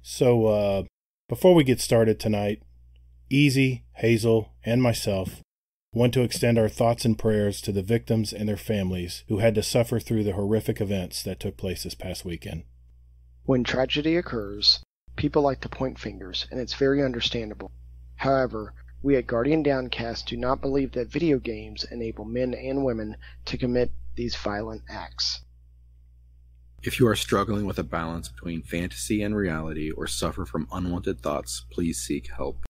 So, before we get started tonight, Easy, Hazel, and myself want to extend our thoughts and prayers to the victims and their families who had to suffer through the horrific events that took place this past weekend. When tragedy occurs, people like to point fingers, and it's very understandable. However, we at Guardian Downcast do not believe that video games enable men and women to commit these violent acts. If you are struggling with a balance between fantasy and reality or suffer from unwanted thoughts, please seek help.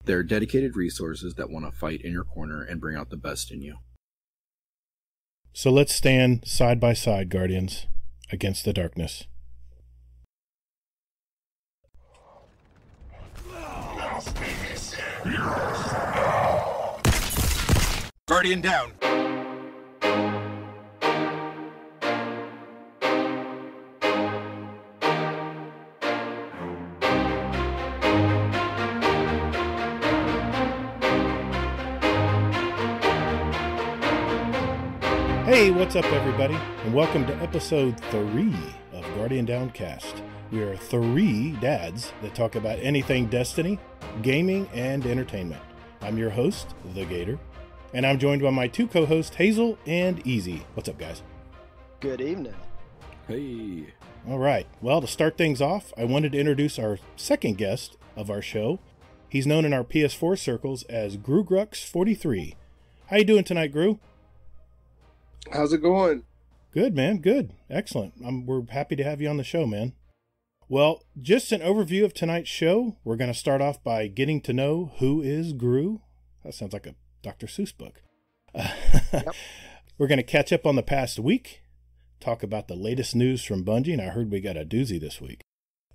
There are dedicated resources that want to fight in your corner and bring out the best in you. So let's stand side by side, Guardians, against the darkness. Guardian down. Hey, what's up, everybody, and welcome to episode 3 of Guardian Downcast. We are 3 dads that talk about anything Destiny, gaming, and entertainment. I'm your host, The Gator, and I'm joined by my 2 co-hosts, Hazel and Easy. What's up, guys? Good evening. Hey. All right. Well, to start things off, I wanted to introduce our second guest of our show. He's known in our PS4 circles as Groogrux43. How you doing tonight, Gru? How's it going? Good, man. Good. Excellent. We're happy to have you on the show, man. Well, just an overview of tonight's show. We're going to start off by getting to know who is Gru. That sounds like a Dr. Seuss book. Yep. We're going to catch up on the past week, talk about the latest news from Bungie, and I heard we got a doozy this week.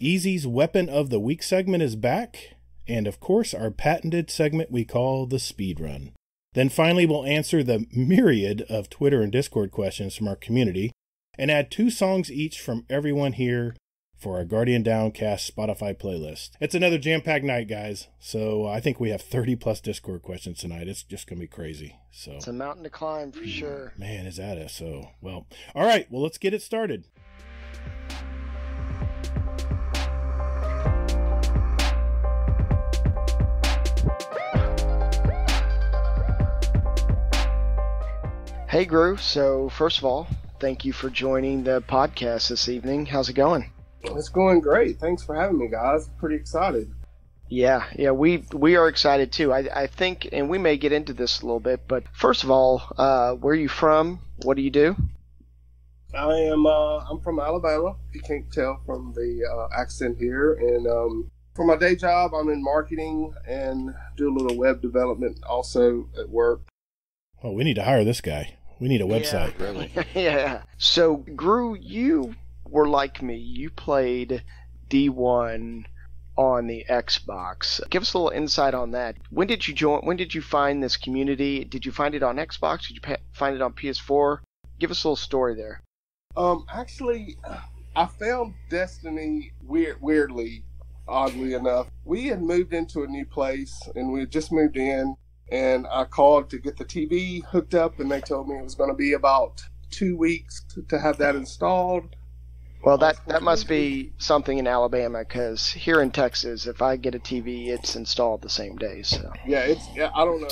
Easy's Weapon of the Week segment is back, and of course our patented segment we call the Speed Run. Then finally, we'll answer the myriad of Twitter and Discord questions from our community and add 2 songs each from everyone here for our Guardian Downcast Spotify playlist. It's another jam-packed night, guys. So I think we have 30 plus Discord questions tonight. It's just going to be crazy. So It's a mountain to climb for sure. Man, is that it? So, well, all right. Well, let's get it started. Hey, Gru. So, first of all, thank you for joining the podcast this evening. How's it going? It's going great. Thanks for having me, guys. Pretty excited. Yeah, we are excited too. I think, and we may get into this a little bit, but first of all, where are you from? What do you do? I'm from Alabama, if you can't tell from the accent here. And for my day job, I'm in marketing and do a little web development also at work. Oh, we need to hire this guy. We need a website. Yeah. Really? Yeah. So, Gru, you were like me. You played D1 on the Xbox. Give us a little insight on that. When did you join? When did you find this community? Did you find it on Xbox? Did you find it on PS4? Give us a little story there. Actually, I found Destiny weirdly, oddly enough. We had moved into a new place, and we had just moved in. And I called to get the TV hooked up, and they told me it was going to be about 2 weeks to have that installed. Well, that must be something in Alabama, because here in Texas, if I get a TV, it's installed the same day. So yeah, I don't know.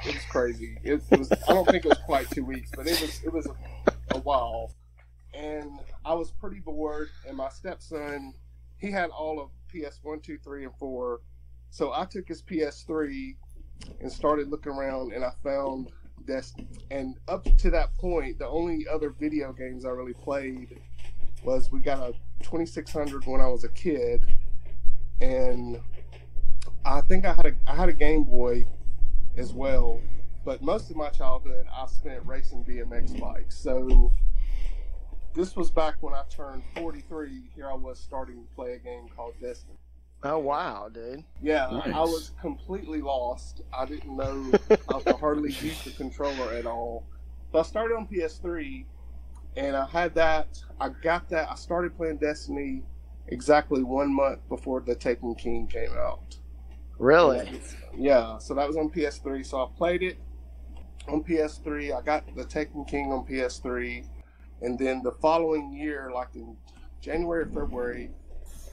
It was crazy. It was. I don't think it was quite 2 weeks, but it was a while. And I was pretty bored. And my stepson, he had all of PS1, 2, 3, and 4. So I took his PS3 and started looking around, and I found Destiny. And up to that point, the only other video games I really played was, we got a 2600 when I was a kid, and I think I had a Game Boy as well. But most of my childhood I spent racing BMX bikes. So this was back when I turned 43. Here I was starting to play a game called Destiny. Oh, wow, dude. Yeah, Nice. I was completely lost. I didn't know. I could hardly use the controller at all. So I started on PS3, and I had that. I got that. I started playing Destiny exactly 1 month before The Taken King came out. Really? Yeah, so that was on PS3. So I played it on PS3. I got The Taken King on PS3. And then the following year, like in January or February,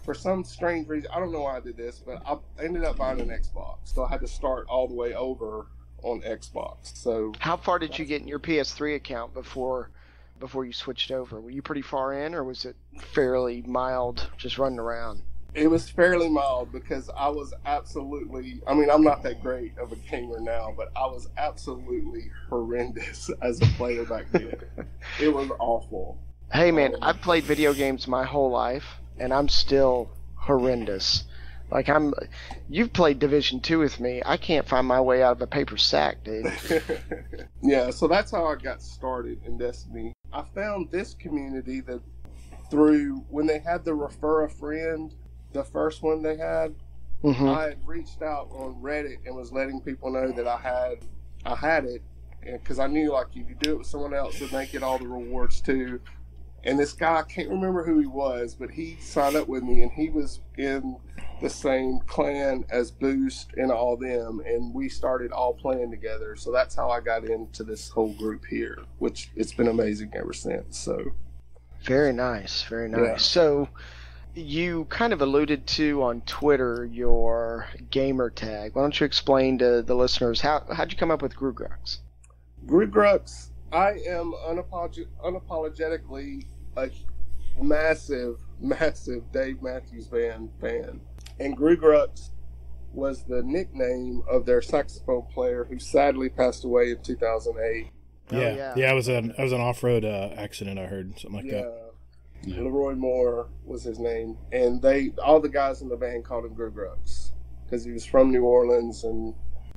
for some strange reason, I don't know why I did this, but I ended up buying an Xbox, so I had to start all the way over on Xbox. So how far did you get in your PS3 account before you switched over? Were you pretty far in, or was it fairly mild, just running around? it was fairly mild because I was absolutely, I mean, I'm not that great of a gamer now, but I was absolutely horrendous as a player back then. It was awful. Hey man, I've played video games my whole life, and I'm still horrendous. Like you've played Division 2 with me. I can't find my way out of a paper sack, dude. Yeah, so that's how I got started in Destiny. I found this community that through when they had the refer a friend, the first one they had, I had reached out on Reddit and was letting people know that I had it, because I knew like if you do it with someone else, it may get all the rewards too. And this guy, I can't remember who he was, but he signed up with me, and he was in the same clan as Boost and all them, and we started all playing together. So that's how I got into this whole group here, which it's been amazing ever since. So very nice, very nice. Yeah. So you kind of alluded to on Twitter your gamer tag. Why don't you explain to the listeners how'd you come up with Groogrux? Groogrux, I am unapologetically a massive Dave Matthews Band fan. And Groogrux was the nickname of their saxophone player who sadly passed away in 2008. Yeah, it was an off-road accident, I heard, something like that. Yeah, Leroy Moore was his name. And all the guys in the band called him Groogrux because he was from New Orleans and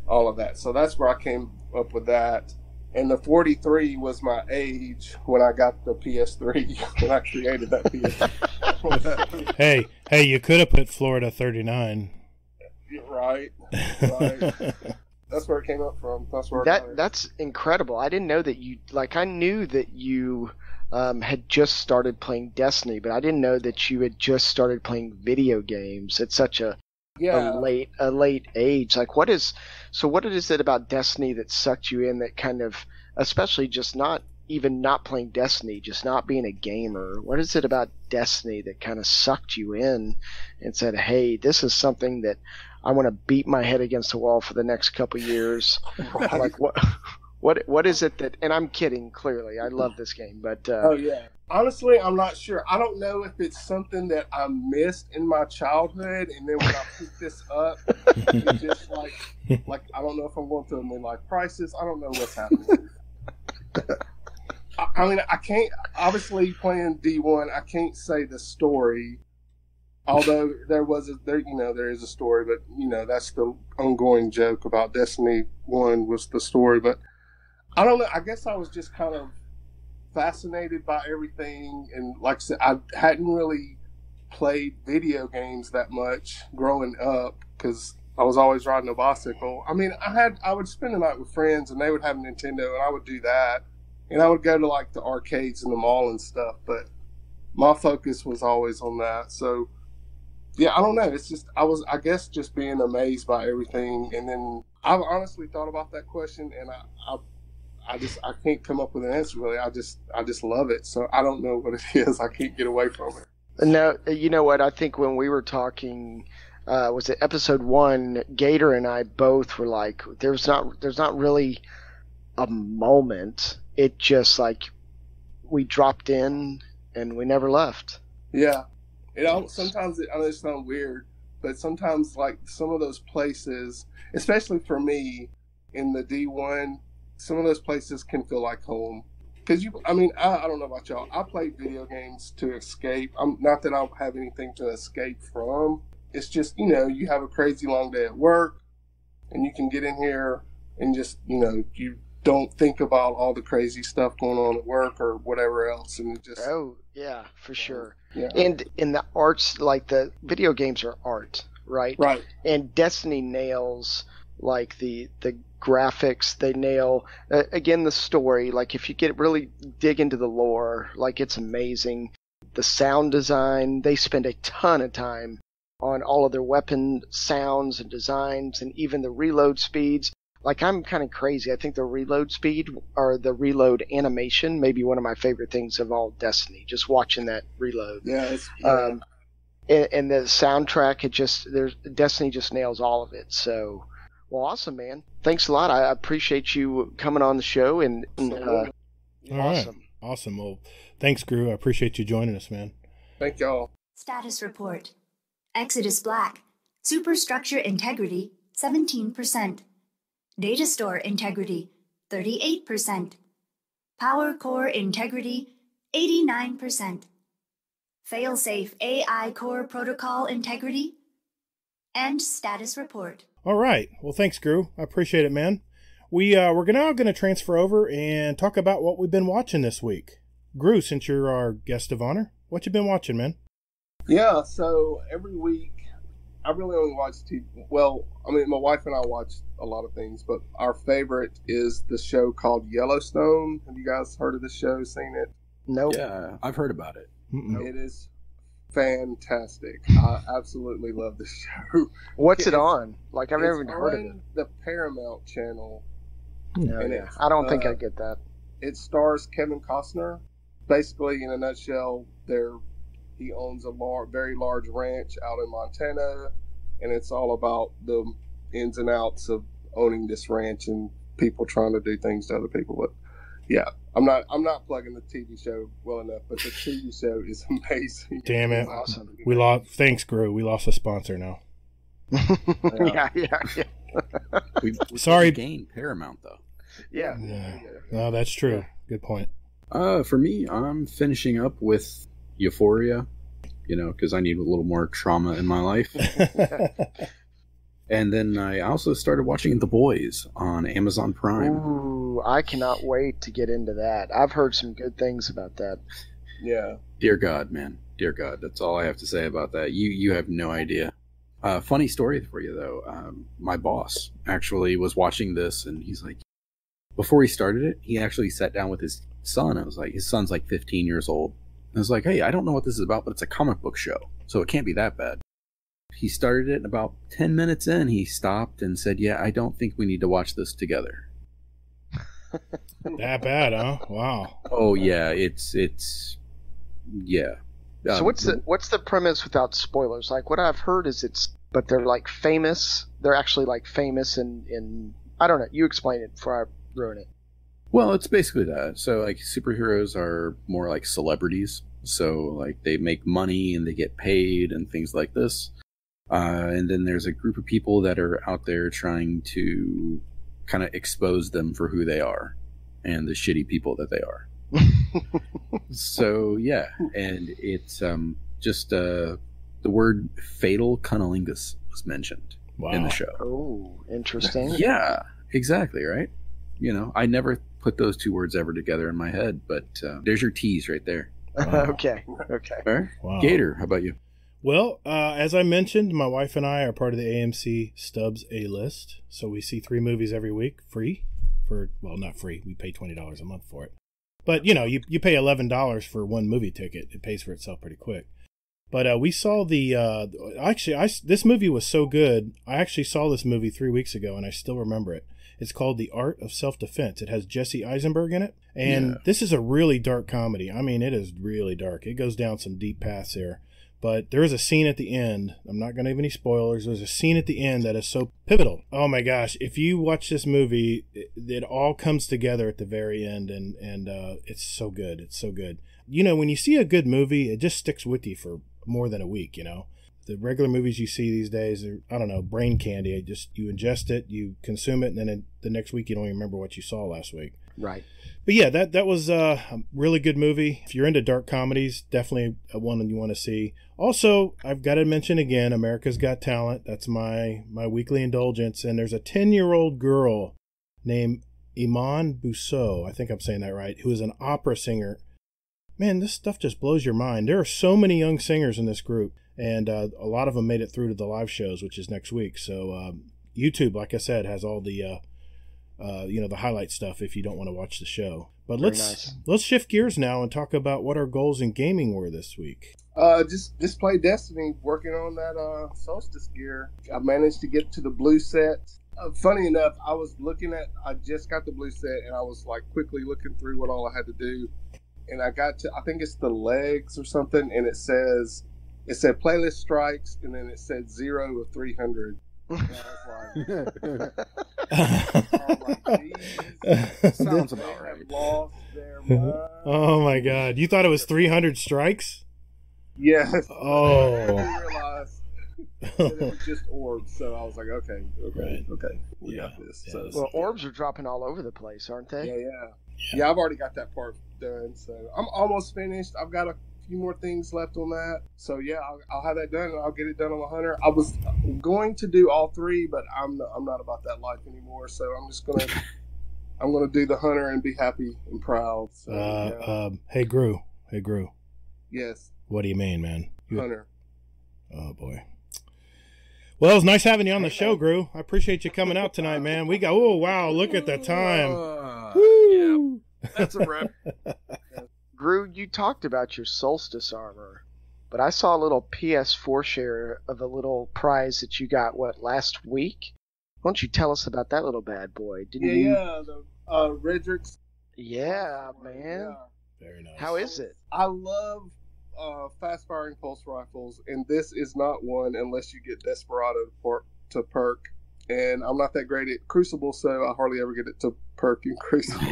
all of that. So that's where I came up with that. And the 43 was my age when I got the PS3, when I created that PS3. Hey, you could have put Florida 39. Right. That's where it came up from. That's incredible. I didn't know that you, I knew that you had just started playing Destiny, but I didn't know that you had just started playing video games at such a late age. What is it about Destiny that sucked you in, that kind of, especially just not playing Destiny, just not being a gamer? What is it about Destiny that kind of sucked you in and said, hey, this is something that I want to beat my head against the wall for the next couple years? Right. What is it that, and I'm kidding, clearly, I love this game, but honestly, I'm not sure. I don't know if it's something that I missed in my childhood, and then when I picked this up, it's just like I don't know if I'm going through a midlife crisis. I don't know what's happening. I mean, I can't, obviously playing D1, I can't say the story, although there is a story, but that's the ongoing joke about Destiny 1 was the story. But I don't know, I guess I was just kind of fascinated by everything, and like I said, I hadn't really played video games that much growing up because I was always riding a bicycle. I mean, I would spend the night with friends, and they would have a Nintendo, and I would do that, and I would go to the arcades in the mall and stuff, but my focus was always on that. So yeah, I don't know, it's just I guess just being amazed by everything. And then I've honestly thought about that question, and I can't come up with an answer really. I just love it. So I don't know what it is. I can't get away from it. No, you know what? I think when we were talking, was it episode 1? Gator and I both were like, "There's not really a moment. It just we dropped in and we never left." Yeah, sometimes I know it sounds weird, but sometimes some of those places, especially for me in the D1. Some of those places can feel like home. Because I don't know about y'all. I play video games to escape. Not that I don't have anything to escape from. It's just, you have a crazy long day at work, and you can get in here and just, you don't think about all the crazy stuff going on at work or whatever else. And it just... Oh, yeah, for sure. Yeah. And in the arts, the video games are art, right? Right. And Destiny nails, the graphics, they nail again the story. If you really dig into the lore, it's amazing. The sound design, they spend a ton of time on all of their weapon sounds and designs, and even the reload speeds. I'm kind of crazy. I think the reload speed or the reload animation may be one of my favorite things of all Destiny. Just watching that reload. Yeah. and the soundtrack, Destiny just nails all of it. So, well, awesome, man. Thanks a lot. I appreciate you coming on the show, and All awesome. right. Awesome. Well, thanks, Gru. I appreciate you joining us, man. Thank y'all. Status report. Exodus Black. Superstructure integrity, 17%. Data store integrity, 38%. Power core integrity, 89%. Failsafe AI core protocol integrity. End status report. All right. Well, thanks, Gru. I appreciate it, man. We're now going to transfer over and talk about what we've been watching this week. Gru, since you're our guest of honor, what you been watching, man? Yeah, so every week, I really only watch TV. Well, I mean, my wife and I watch a lot of things, but our favorite is the show called Yellowstone. Have you guys heard of this show, seen it? Nope. Yeah, I've heard about it. Mm-mm. It is fantastic. I absolutely love this show. What's it on? Like, I've never even heard of it. On the Paramount channel. No, And yeah. it's, I don't think I get that. It stars Kevin Costner. Basically, in a nutshell, he owns a very large ranch out in Montana, and it's all about the ins and outs of owning this ranch and people trying to do things to other people. But yeah, I'm not plugging the TV show well enough, but the TV show is amazing. Damn it. Awesome. Thanks, Gru. We lost a sponsor now. yeah. Sorry. Gained Paramount though. Yeah. No, that's true. Good point. For me, I'm finishing up with Euphoria, because I need a little more trauma in my life. And then I also started watching The Boys on Amazon Prime. Ooh, I cannot wait to get into that. I've heard some good things about that. Yeah. Dear God, man. Dear God. That's all I have to say about that. You have no idea. Funny story for you, though. My boss actually was watching this, and he's like, before he started it, he actually sat down with his son. I was like, his son's like 15 years old. I was like, hey, I don't know what this is about, but it's a comic book show, so it can't be that bad. He started it, and about 10 minutes in, he stopped and said, yeah, I don't think we need to watch this together. That bad, huh? Wow. Oh, yeah, it's yeah. So what's the premise without spoilers? Like, what I've heard is but they're like famous. They're actually like famous in I don't know. You explain it before I ruin it. Well, it's basically that. So, like, superheroes are more like celebrities. So, like, they make money and they get paid and things like this. And then there's a group of people that are out there trying to kind of expose them for who they are and the shitty people that they are. So, yeah. And it's just the word fatal cunnilingus was mentioned in the show. Oh, interesting. Yeah, exactly, right? I never put those two words ever together in my head, but there's your tease right there. Wow. Okay. All right? Wow. Gator, how about you? Well, as I mentioned, my wife and I are part of the AMC Stubbs A-List, so we see 3 movies every week, free. Not free, we pay $20 a month for it. But, you pay $11 for one movie ticket. It pays for itself pretty quick. But we saw this movie was so good, I actually saw this movie 3 weeks ago, and I still remember it. It's called The Art of Self-Defense. It has Jesse Eisenberg in it. And This is a really dark comedy. I mean, it is really dark. It goes down some deep paths here. But there is a scene at the end. I'm not going to have any spoilers. There's a scene at the end that is so pivotal. Oh my gosh. If you watch this movie, it all comes together at the very end. And it's so good. It's so good. When you see a good movie, it just sticks with you for more than a week, The regular movies you see these days are, I don't know, brain candy. You ingest it, you consume it, and then the next week you don't even remember what you saw last week. Right. But yeah, that was a really good movie. If you're into dark comedies, definitely one you want to see. Also, I've got to mention again, America's Got Talent. That's my weekly indulgence. And there's a 10-year-old girl named Iman Bousseau, I think I'm saying that right, who is an opera singer. Man, this stuff just blows your mind. There are so many young singers in this group. And a lot of them made it through to the live shows, which is next week. So YouTube, like I said, has all the the highlight stuff if you don't want to watch the show. But let's shift gears now and talk about what our goals in gaming were this week. Just play Destiny, working on that Solstice gear. I managed to get to the blue set. Funny enough, I just got the blue set, and I was like quickly looking through what all I had to do. And I got to, I think it's the legs or something, and it says it said playlist strikes, and then it said 0 of 300. And I was like, Sounds they about right. have lost their mind. Oh my God! You thought it was 300 strikes? Yes. Oh. I didn't realize that it was just orbs, so I was like, okay, we got this. Yeah, So, Well, orbs are dropping all over the place, aren't they? yeah, I've already got that part done, so I'm almost finished. I've got a few more things left on that, so yeah, I'll have that done, and I'll get it done on the hunter. I was going to do all three, but I'm not about that life anymore, so I'm just gonna do the hunter and be happy and proud. So, Hey Gru. yes, What do you mean, man? hunter. Oh boy. Well, it was nice having you on the show, Gru. I appreciate you coming out tonight, man. Oh wow, look at the time. Yeah, that's a wrap. Gru, you talked about your solstice armor, but I saw a little PS4 share of a little prize that you got, last week? Why don't you tell us about that little bad boy? Didn't you? Yeah, the Redrix. Yeah, man. Yeah. Very nice. How is it? I love fast firing pulse rifles, and this is not one unless you get Desperado to perk. And I'm not that great at Crucible, so I hardly ever get it to perk in Crucible.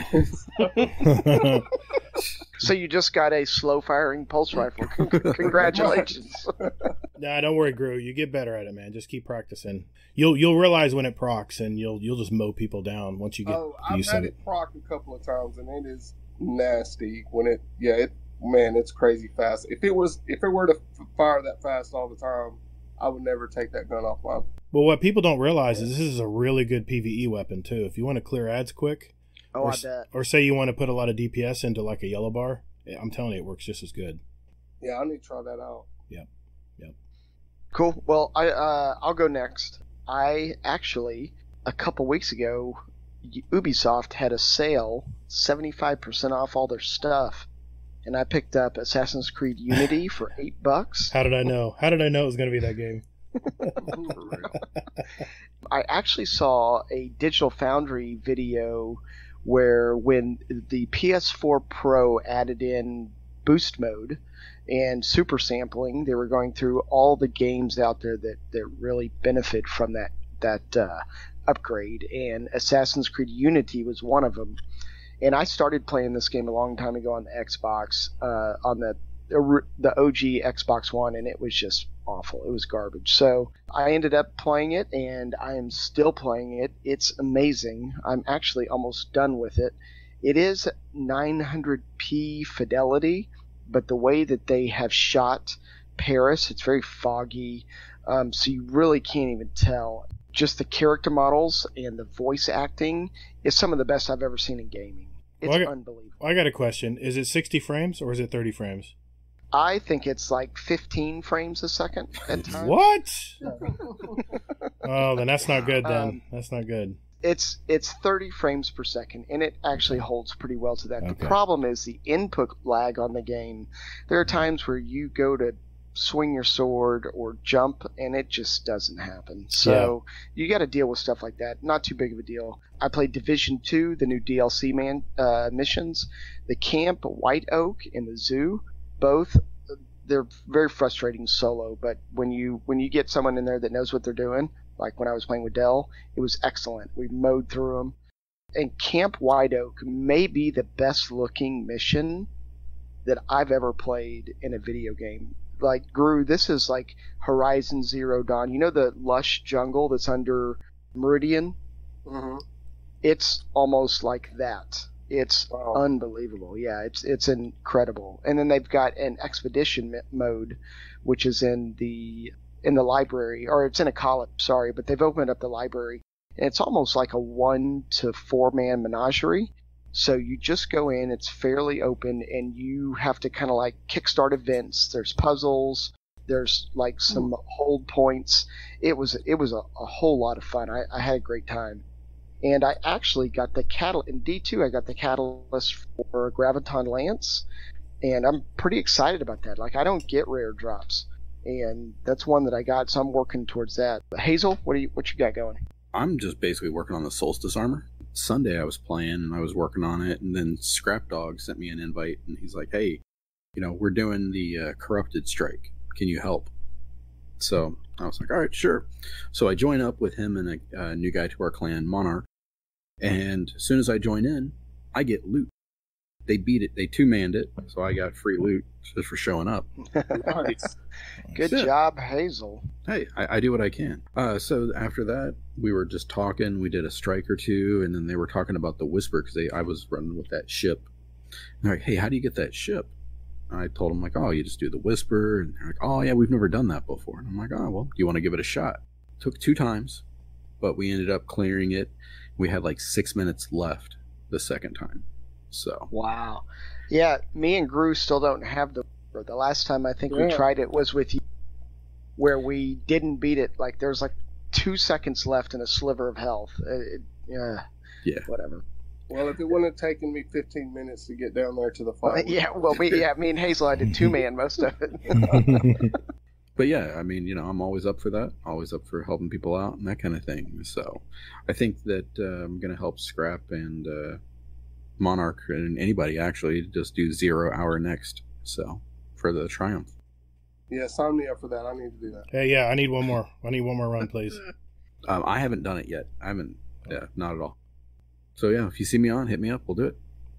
So you just got a slow firing pulse rifle. Congratulations. Nah, don't worry, Gru. You get better at it, man. Just keep practicing. You'll realize when it procs, and you'll just mow people down once you get I've used had to it proc a couple of times, and it is nasty when it's crazy fast. If it were to fire that fast all the time, I would never take that gun off my. But what people don't realize is this is a really good PvE weapon too. If you want to clear ads quick, I bet. or say you want to put a lot of DPS into like a yellow bar, I'm telling you, it works just as good. Yeah, I need to try that out. Yep. Cool. Well, I'll go next. I actually, a couple weeks ago, Ubisoft had a sale, 75% off all their stuff, and I picked up Assassin's Creed Unity for $8. How did I know? How did I know it was going to be that game? I actually saw a Digital Foundry video where when the PS4 Pro added in boost mode and super sampling, they were going through all the games out there that really benefit from that upgrade, and Assassin's Creed Unity was one of them. And I started playing this game a long time ago on the Xbox, on the OG Xbox One, and it was just awful. It was garbage. So I ended up playing it, and I am still playing it. It's amazing. I'm actually almost done with it. It is 900p fidelity, but the way that they have shot Paris, it's very foggy, so you really can't even tell. Just the character models and the voice acting is some of the best I've ever seen in gaming. It's unbelievable. I got a question. Is it 60 frames or is it 30 frames? I think it's like 15 frames a second at times. What? Oh, then that's not good then. That's not good. It's 30 frames per second, and it actually holds pretty well to that. Okay. The problem is the input lag on the game. There are times where you go to swing your sword or jump, and it just doesn't happen. So you got to deal with stuff like that. Not too big of a deal. I played Division 2, the new DLC missions, the camp, White Oak, and the zoo. Both, they're very frustrating solo, but when you get someone in there that knows what they're doing, like when I was playing with Dell, it was excellent. We mowed through them. And Camp White Oak may be the best looking mission that I've ever played in a video game. Like, Gru, this is like Horizon Zero Dawn. You know the lush jungle that's under Meridian? Mm-hmm. It's almost like that. It's unbelievable. Yeah, it's incredible. And then they've got an expedition mode, which is in the library, or it's in a college, sorry, but they've opened up the library. And it's almost like a 1 to 4 man menagerie. So you just go in, it's fairly open, and you have to kind of like kickstart events. There's puzzles, there's like some hold points. It was a whole lot of fun. I had a great time. And I actually got the catalyst in D2. I got the catalyst for Graviton Lance, and I'm pretty excited about that. Like, I don't get rare drops, and that's one that I got, so I'm working towards that. But Hazel, what you got going? I'm just basically working on the Solstice armor. Sunday I was playing and I was working on it, and then Scrap Dog sent me an invite, and he's like, "Hey, we're doing the Corrupted Strike." Can you help? So I was like, all right, sure. So I join up with him and a new guy to our clan, Monarch. And as soon as I join in, I get loot. They beat it. They two-manned it, so I got free loot just for showing up. Nice. Good job, Hazel. Hey, I do what I can. So after that, we were just talking. We did a strike or two, and then they were talking about the Whisper because I was running with that ship. And they're like, hey, how do you get that ship? And I told them, like, oh, you just do the Whisper. And they're like, oh, yeah, we've never done that before. And I'm like, oh, well, do you want to give it a shot? Took 2 times, but we ended up clearing it. We had like 6 minutes left the second time. So wow. Yeah, me and Gru still don't have the last time I think we tried it was with you, where we didn't beat it. Like there's like 2 seconds left and a sliver of health. Yeah. Whatever. Well, if it wouldn't have taken me 15 minutes to get down there to the fight. Me and Hazel, I did 2-man most of it. But yeah, I mean, I'm always up for that. Always up for helping people out and that kind of thing. So I think that I'm going to help Scrap and Monarch and anybody actually just do 0 hour next. So for the Triumph. Yeah, sign me up for that. I need to do that. Hey, yeah, I need one more. I need one more run, please. I haven't done it yet. I haven't. Yeah, not at all. So yeah, if you see me on, hit me up. We'll do it.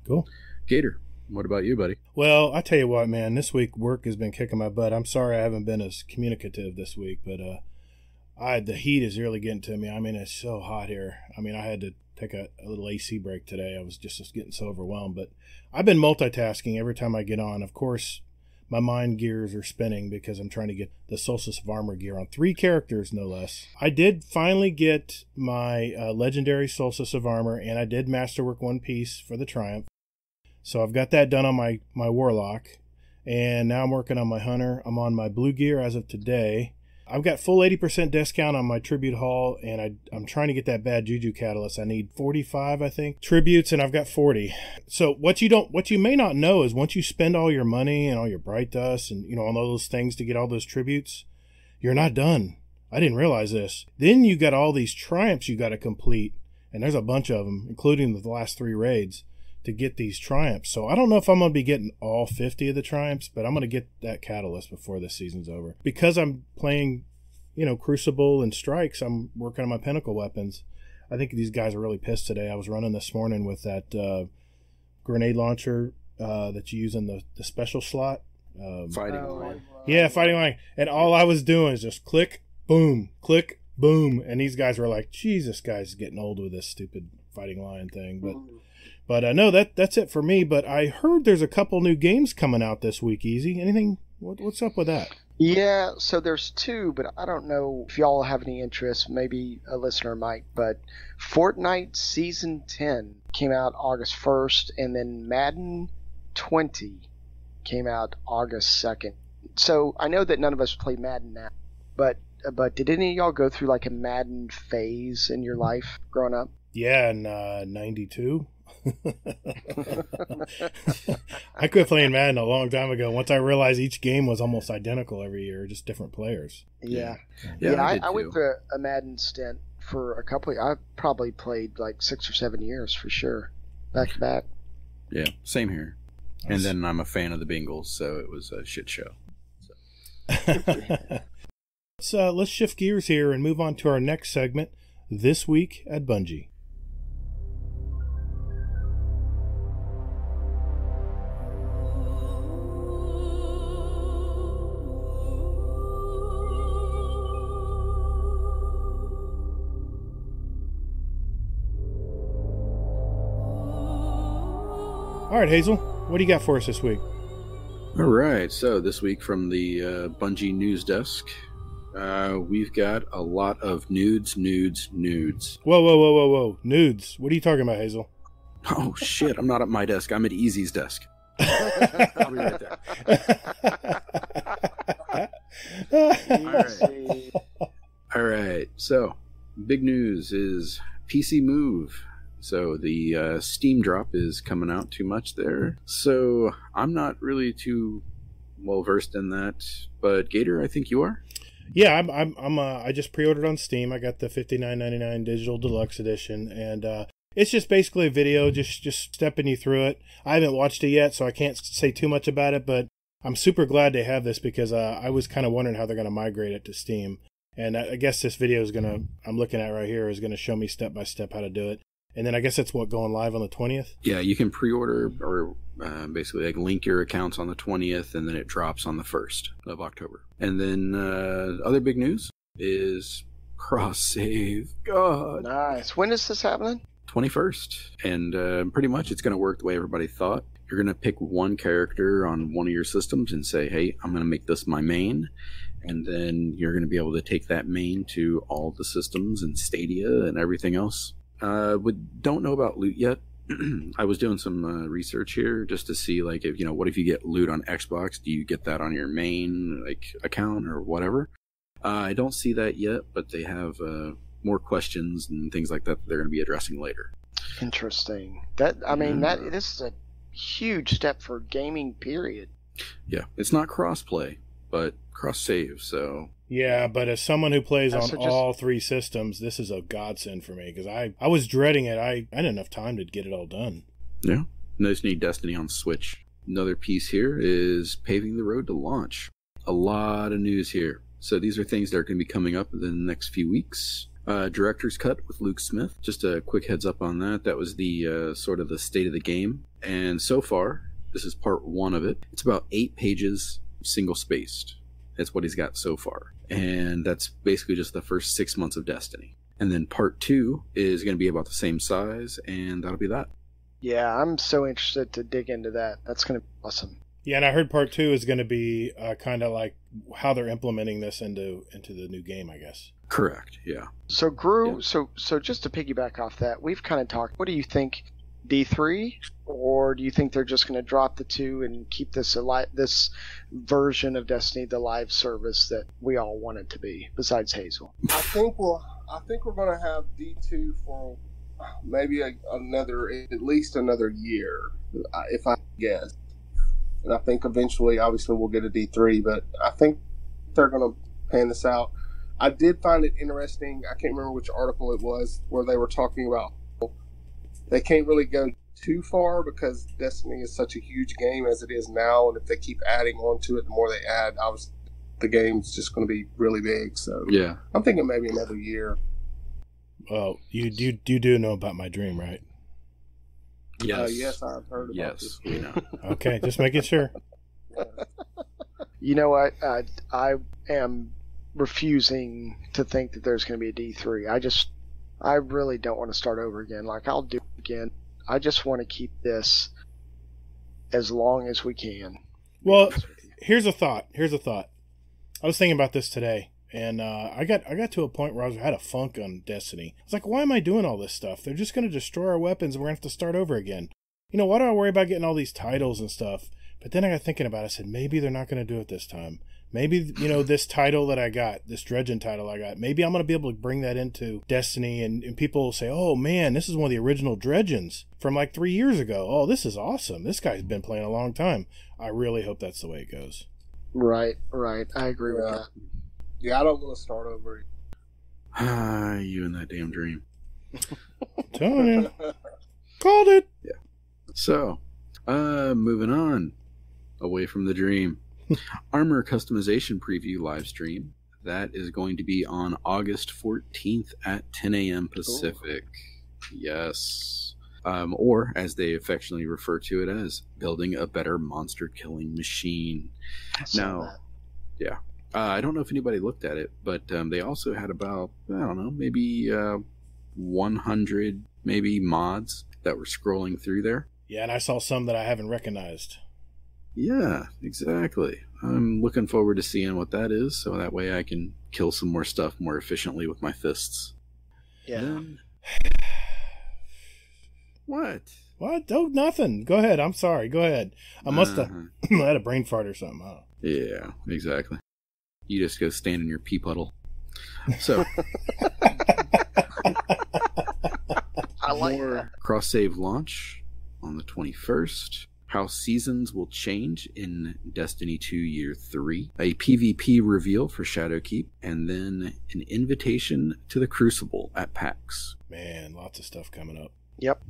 Cool. Gator, what about you, buddy? Well, I tell you what, man, this week work has been kicking my butt. I'm sorry I haven't been as communicative this week, but the heat is really getting to me. I mean, it's so hot here. I mean, I had to take a little AC break today. I was just getting so overwhelmed, but I've been multitasking every time I get on. Of course, my mind gears are spinning because I'm trying to get the Solstice of Armor gear on 3 characters, no less. I did finally get my legendary Solstice of Armor, and I did masterwork 1 piece for the Triumph. So I've got that done on my Warlock, and now I'm working on my Hunter. I'm on my blue gear as of today. I've got full 80% discount on my Tribute Haul, and I'm trying to get that bad Juju Catalyst. I need 45, I think, tributes, and I've got 40. So what you may not know is once you spend all your money and all your Bright Dust and on all those things to get all those tributes, you're not done. I didn't realize this. Then you got all these Triumphs you got to complete, and there's a bunch of them, including the last 3 raids, to get these Triumphs. So I don't know if I'm going to be getting all 50 of the Triumphs, but I'm going to get that Catalyst before this season's over. Because I'm playing, Crucible and Strikes, I'm working on my Pinnacle weapons. I think these guys are really pissed today. I was running this morning with that grenade launcher that you use in the special slot. Fighting line. Yeah, fighting line. And all I was doing is just click, boom, and these guys were like, "Geez, this guy's getting old with this stupid fighting line thing." But no, that's it for me. But I heard there's a couple new games coming out this week. Easy, anything? What's up with that? Yeah, so there's 2, but I don't know if y'all have any interest. Maybe a listener might. But Fortnite Season 10 came out August 1st, and then Madden 20 came out August 2nd. So I know that none of us play Madden now, but did any of y'all go through like a Madden phase in your life growing up? Yeah, in 92. I quit playing Madden a long time ago. Once I realized each game was almost identical every year, just different players. Yeah. I went through a Madden stint for a couple of, I probably played like 6 or 7 years for sure, back to back. Yeah, same here. And then I'm a fan of the Bengals, so it was a shit show. Let's shift gears here and move on to our next segment, This Week at Bungie. All right, Hazel, what do you got for us this week? All right, so this week from the Bungie news desk, we've got a lot of nudes. Whoa. Nudes. What are you talking about, Hazel? Oh, shit. I'm not at my desk. I'm at Easy's desk. I'll be right there. All right. So, big news is PC Move. So, the Steam drop is coming out too much there. So, I'm not really too well versed in that. But, Gator, I think you are? Yeah, I just pre-ordered on Steam. I got the $59.99 digital deluxe edition, and it's just basically a video, just stepping you through it. I haven't watched it yet, so I can't say too much about it, but I'm super glad they have this because I was kind of wondering how they're going to migrate it to Steam. And I guess this video is going to, I'm looking at right here, is going to show me step by step how to do it. And then I guess that's what, going live on the 20th? Yeah, you can pre-order or basically like link your accounts on the 20th, and then it drops on the 1st of October. And then other big news is cross-save. God. Nice. When is this happening? 21st. And pretty much it's going to work the way everybody thought. You're going to pick one character on one of your systems and say, hey, I'm going to make this my main. And then you're going to be able to take that main to all the systems and Stadia and everything else. We don't know about loot yet. I was doing some research here just to see, like, if what if you get loot on Xbox? Do you get that on your main account or whatever? I don't see that yet, but they have more questions and things like that they're going to be addressing later. Interesting. This is a huge step for gaming. Period. Yeah, it's not cross-play, but cross-save. So yeah, but as someone who plays on all three systems, this is a godsend for me because I was dreading it. I didn't have enough time to get it all done. Yeah, no need Destiny on Switch. Another piece here is paving the road to launch. A lot of news here. So these are things that are going to be coming up in the next few weeks. Director's Cut with Luke Smith. Just a quick heads up on that. That was the sort of the state of the game. And so far, this is part 1 of it. It's about 8 pages, single-spaced. That's what he's got so far. And that's basically just the first 6 months of Destiny. And then part 2 is going to be about the same size, and that'll be that. Yeah, I'm so interested to dig into that. That's going to be awesome. Yeah, and I heard part 2 is going to be kind of like how they're implementing this into the new game, I guess. Correct, yeah. So, Gru, Yeah. so just to piggyback off that, we've kind of talked. What do you think, D3, or do you think they're just going to drop the 2 and keep this this version of Destiny the live service that we all want it to be, besides Hazel? I think we're going to have D2 for maybe at least another year, if I guess. And I think eventually, obviously, we'll get a D3, but I think they're going to pan this out. I did find it interesting. I can't remember which article it was where they were talking about they can't really go too far because Destiny is such a huge game as it is now, and if they keep adding on to it, the more they add, obviously, the game's just going to be really big. So yeah, I'm thinking maybe another year. Well, you do know about my dream, right? Yes. Yes, I've heard about this. Yes, we know. Okay, just making sure. You know what? I am refusing to think that there's going to be a D3. I really don't want to start over again. Like, I'll do it again. I just want to keep this as long as we can. Well, here's a thought. I was thinking about this today, and I got to a point where I had a funk on Destiny. I was like, why am I doing all this stuff? They're just going to destroy our weapons, and we're going to have to start over again. Why do I worry about getting all these titles and stuff? But then I got thinking about it. I said, maybe they're not going to do it this time. Maybe, this title that I got, this Dredgen title I got, maybe I'm going to be able to bring that into Destiny, and people will say, oh, man, this is one of the original Dredgens from like 3 years ago. Oh, this is awesome. This guy's been playing a long time. I really hope that's the way it goes. Right. I agree with that. Yeah, I don't want to start over. You and that damn dream. Telling you. Called it. Yeah. So, moving on. Away from the dream. Armor customization preview live stream. That is going to be on August 14th at 10 a.m. Pacific. Ooh. Yes. Or, as they affectionately refer to it as, building a better monster killing machine. Now, yeah. I don't know if anybody looked at it, but they also had about, I don't know, maybe 100 maybe mods that were scrolling through there. Yeah, and I saw some that I haven't recognized. Yeah, exactly. I'm looking forward to seeing what that is, so that way I can kill some more stuff more efficiently with my fists. Yeah. What? What? Oh, nothing. Go ahead. I'm sorry. Go ahead. I must have had a brain fart or something. I don't know. Yeah, exactly. You just go stand in your pee puddle. So, I like more that. cross-save launch on the 21st. How seasons will change in Destiny 2 Year 3. A PvP reveal for Shadowkeep. And then an invitation to the Crucible at PAX. Man, lots of stuff coming up. Yep,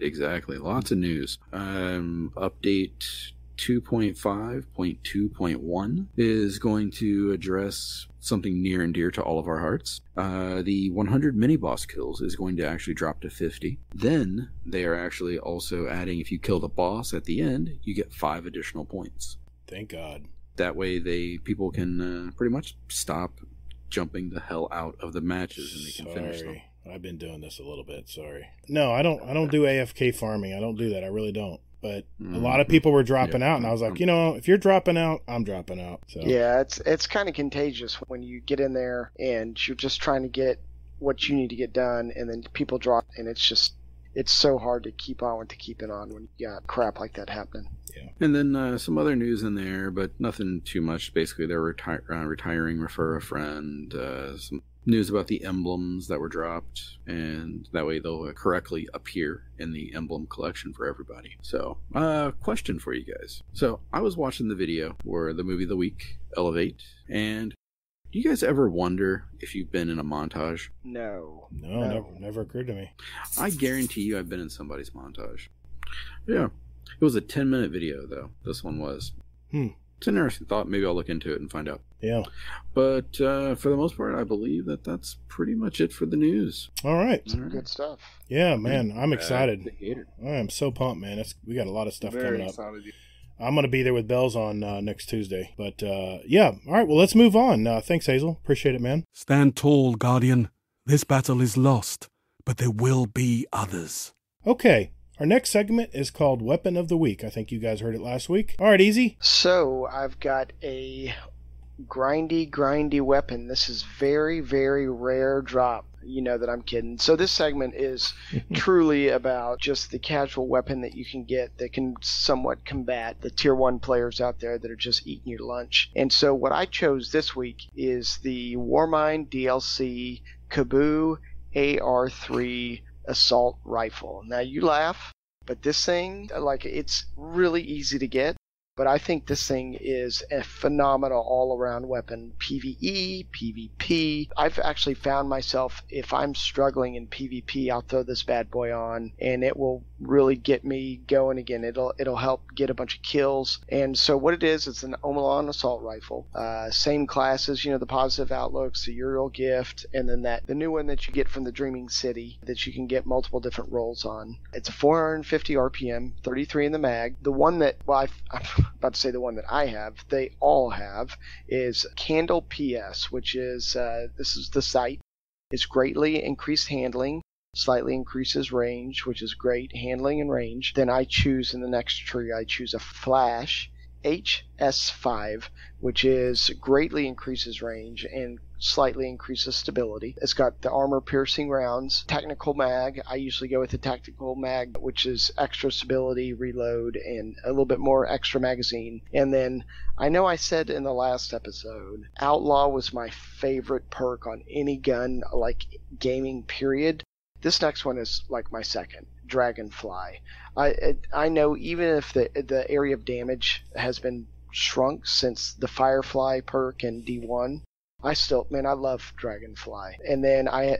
exactly. Lots of news. Update 2.5.2.1 is going to address something near and dear to all of our hearts. The 100 mini-boss kills is going to actually drop to 50. Then they are actually also adding, if you kill the boss at the end, you get 5 additional points. Thank God. That way people can pretty much stop jumping the hell out of the matches and they can finish them. I've been doing this a little bit. Sorry. No, I don't do AFK farming. I don't do that. I really don't. But a lot of people were dropping out, and I was like, if you're dropping out, I'm dropping out. So. Yeah, it's kind of contagious when you get in there and you're just trying to get what you need to get done, and then people drop, and it's so hard to keep on when you got crap like that happening. Yeah. And then some other news in there, but nothing too much. Basically, they're retiring Refer a Friend, some news about the emblems that were dropped, and that way they'll correctly appear in the emblem collection for everybody. So, question for you guys. So, I was watching the video where the movie of the week, Elevate, and do you guys ever wonder if you've been in a montage? No. Never occurred to me. I guarantee you I've been in somebody's montage. Yeah. It was a 10-minute video, though. This one was. It's an interesting thought. Maybe I'll look into it and find out. Yeah. But for the most part, I believe that's pretty much it for the news. All right. Some good stuff. Yeah, man. I'm excited. I am so pumped, man. We got a lot of stuff coming up. Excited. I'm going to be there with bells on next Tuesday. But, yeah. All right. Well, let's move on. Thanks, Hazel. Appreciate it, man. Stand tall, Guardian. This battle is lost, but there will be others. Okay. Our next segment is called Weapon of the Week. I think you guys heard it last week. All right, Easy. So, I've got a grindy weapon. This is very, very rare drop. You know that I'm kidding. So this segment is truly about just the casual weapon that you can get that can somewhat combat the tier 1 players out there that are just eating your lunch. And so what I chose this week is the Warmind DLC Kaboo AR3 assault rifle. Now you laugh, but this thing, it's really easy to get. But I think this thing is a phenomenal all-around weapon. PvE, PvP. I've actually found myself, if I'm struggling in PvP, I'll throw this bad boy on, and it will really get me going again. It'll help get a bunch of kills. And so what it is, it's an Omelon assault rifle. Same classes, the positive outlooks, the Uriel gift, and then the new one that you get from the Dreaming City that you can get multiple different rolls on. It's a 450 RPM, 33 in the mag. The one that, I'm about to say the one that I have, they all have, is Candle PS, which is, this is the site. It's greatly increased handling, slightly increases range, which is great handling and range. Then I choose in the next tree, I choose a Flash HS5, which is greatly increases range and slightly increases stability. It's got the armor piercing rounds, tactical mag. I usually go with the tactical mag, which is extra stability, reload, and a little bit more extra magazine. And then I know I said in the last episode, Outlaw was my favorite perk on any gun, like gaming period. This next one is like my second, Dragonfly. I know even if the area of damage has been shrunk since the Firefly perk in D1, I love Dragonfly. And then I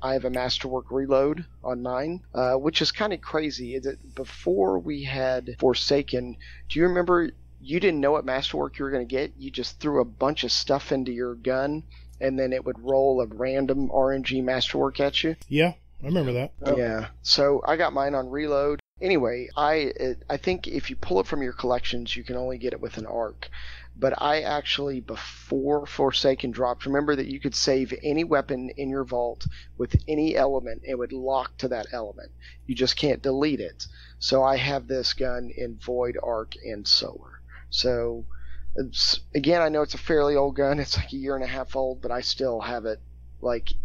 have a Masterwork reload on mine, which is kind of crazy. Before we had Forsaken, do you remember you didn't know what Masterwork you were going to get? You just threw a bunch of stuff into your gun, and then it would roll a random RNG Masterwork at you? Yeah, I remember that. Yeah, so I got mine on reload. Anyway, I think if you pull it from your collections, you can only get it with an arc. But I actually, before Forsaken dropped, remember that you could save any weapon in your vault with any element. It would lock to that element. You just can't delete it. So I have this gun in Void, Arc, and Solar. So, again, I know it's a fairly old gun. It's like a year and a half old, but I still have it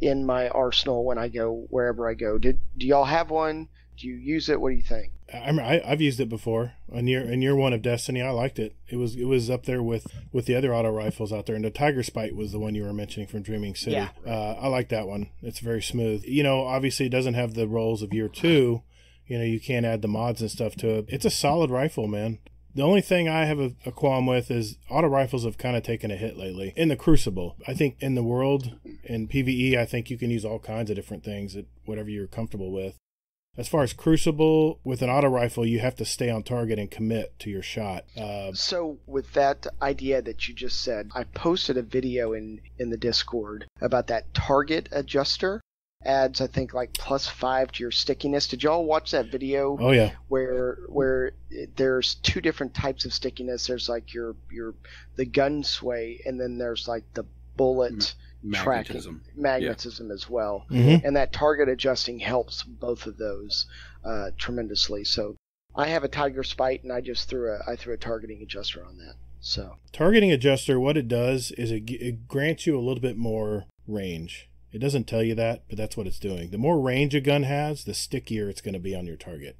in my arsenal when I go wherever I go. Do y'all have one? Do you use it? What do you think? I've used it before in year one of Destiny. I liked it. It was up there with the other auto rifles out there. And the Tiger Spite was the one you were mentioning from Dreaming City. Yeah. I like that one. It's very smooth. Obviously it doesn't have the rolls of year two. You can't add the mods and stuff to it. It's a solid rifle, man. The only thing I have a qualm with is auto rifles have kind of taken a hit lately. In the Crucible, I think in the world, in PvE, I think you can use all kinds of different things, whatever you're comfortable with. As far as Crucible, with an auto rifle, you have to stay on target and commit to your shot. So with that idea that you just said, I posted a video in the Discord about that target adjuster. Adds, I think, like +5 to your stickiness. Did y'all watch that video? Oh yeah. Where there's two different types of stickiness. There's like the gun sway, and then there's like the bullet magnetism as well. Mm-hmm. And that target adjusting helps both of those tremendously. So I have a Tiger Spite, and I threw a targeting adjuster on that. So targeting adjuster, what it does is it grants you a little bit more range. It doesn't tell you that, but that's what it's doing. The more range a gun has, the stickier it's going to be on your target.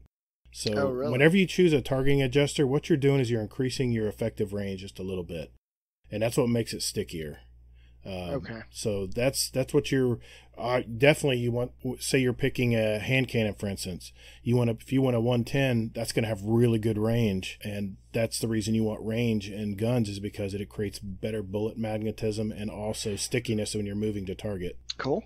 So whenever you choose a targeting adjuster, what you're doing is you're increasing your effective range just a little bit. And that's what makes it stickier. Okay. So that's what you're definitely you want. Say you're picking a hand cannon, for instance. If you want a 110, that's going to have really good range, and that's the reason you want range in guns is because it creates better bullet magnetism and also stickiness when you're moving to target. Cool.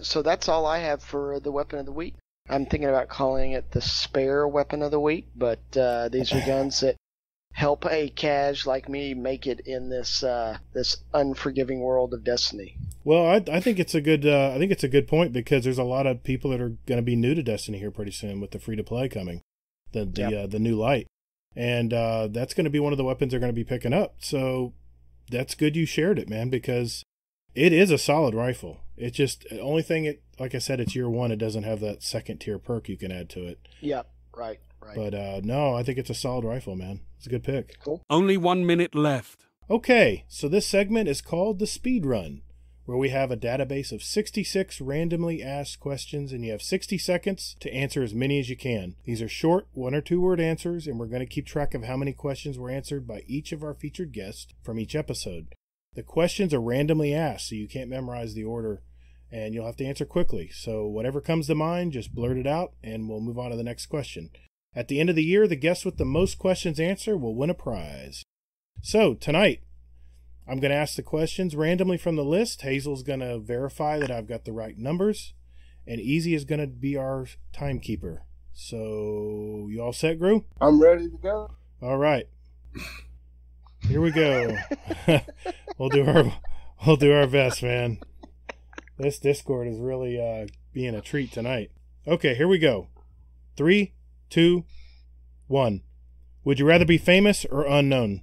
So that's all I have for the weapon of the week. I'm thinking about calling it the spare weapon of the week, but these are guns that help a cash like me make it in this unforgiving world of Destiny. Well, I think it's a good point because there's a lot of people that are going to be new to Destiny here pretty soon with the free to play coming, the new light, and that's going to be one of the weapons they're going to be picking up. So that's good you shared it, man, because it is a solid rifle. It's just the only thing like I said, it's year one. It doesn't have that second tier perk you can add to it. Yep. Right. But no, I think it's a solid rifle, man. It's a good pick. Cool. Only 1 minute left. Okay, so this segment is called the Speed Run, where we have a database of 66 randomly asked questions, and you have 60 seconds to answer as many as you can. These are short 1 or 2 word answers, and we're going to keep track of how many questions were answered by each of our featured guests from each episode. The questions are randomly asked, so you can't memorize the order, and you'll have to answer quickly. So whatever comes to mind, just blurt it out, and we'll move on to the next question. At the end of the year, the guest with the most questions answered will win a prize. So, tonight, I'm going to ask the questions randomly from the list. Hazel's going to verify that I've got the right numbers, and Easy is going to be our timekeeper. So, you all set, Gru? I'm ready to go. All right. Here we go. We'll do our best, man. This Discord is really being a treat tonight. Okay, here we go. 3, 2, 1. Would you rather be famous or unknown?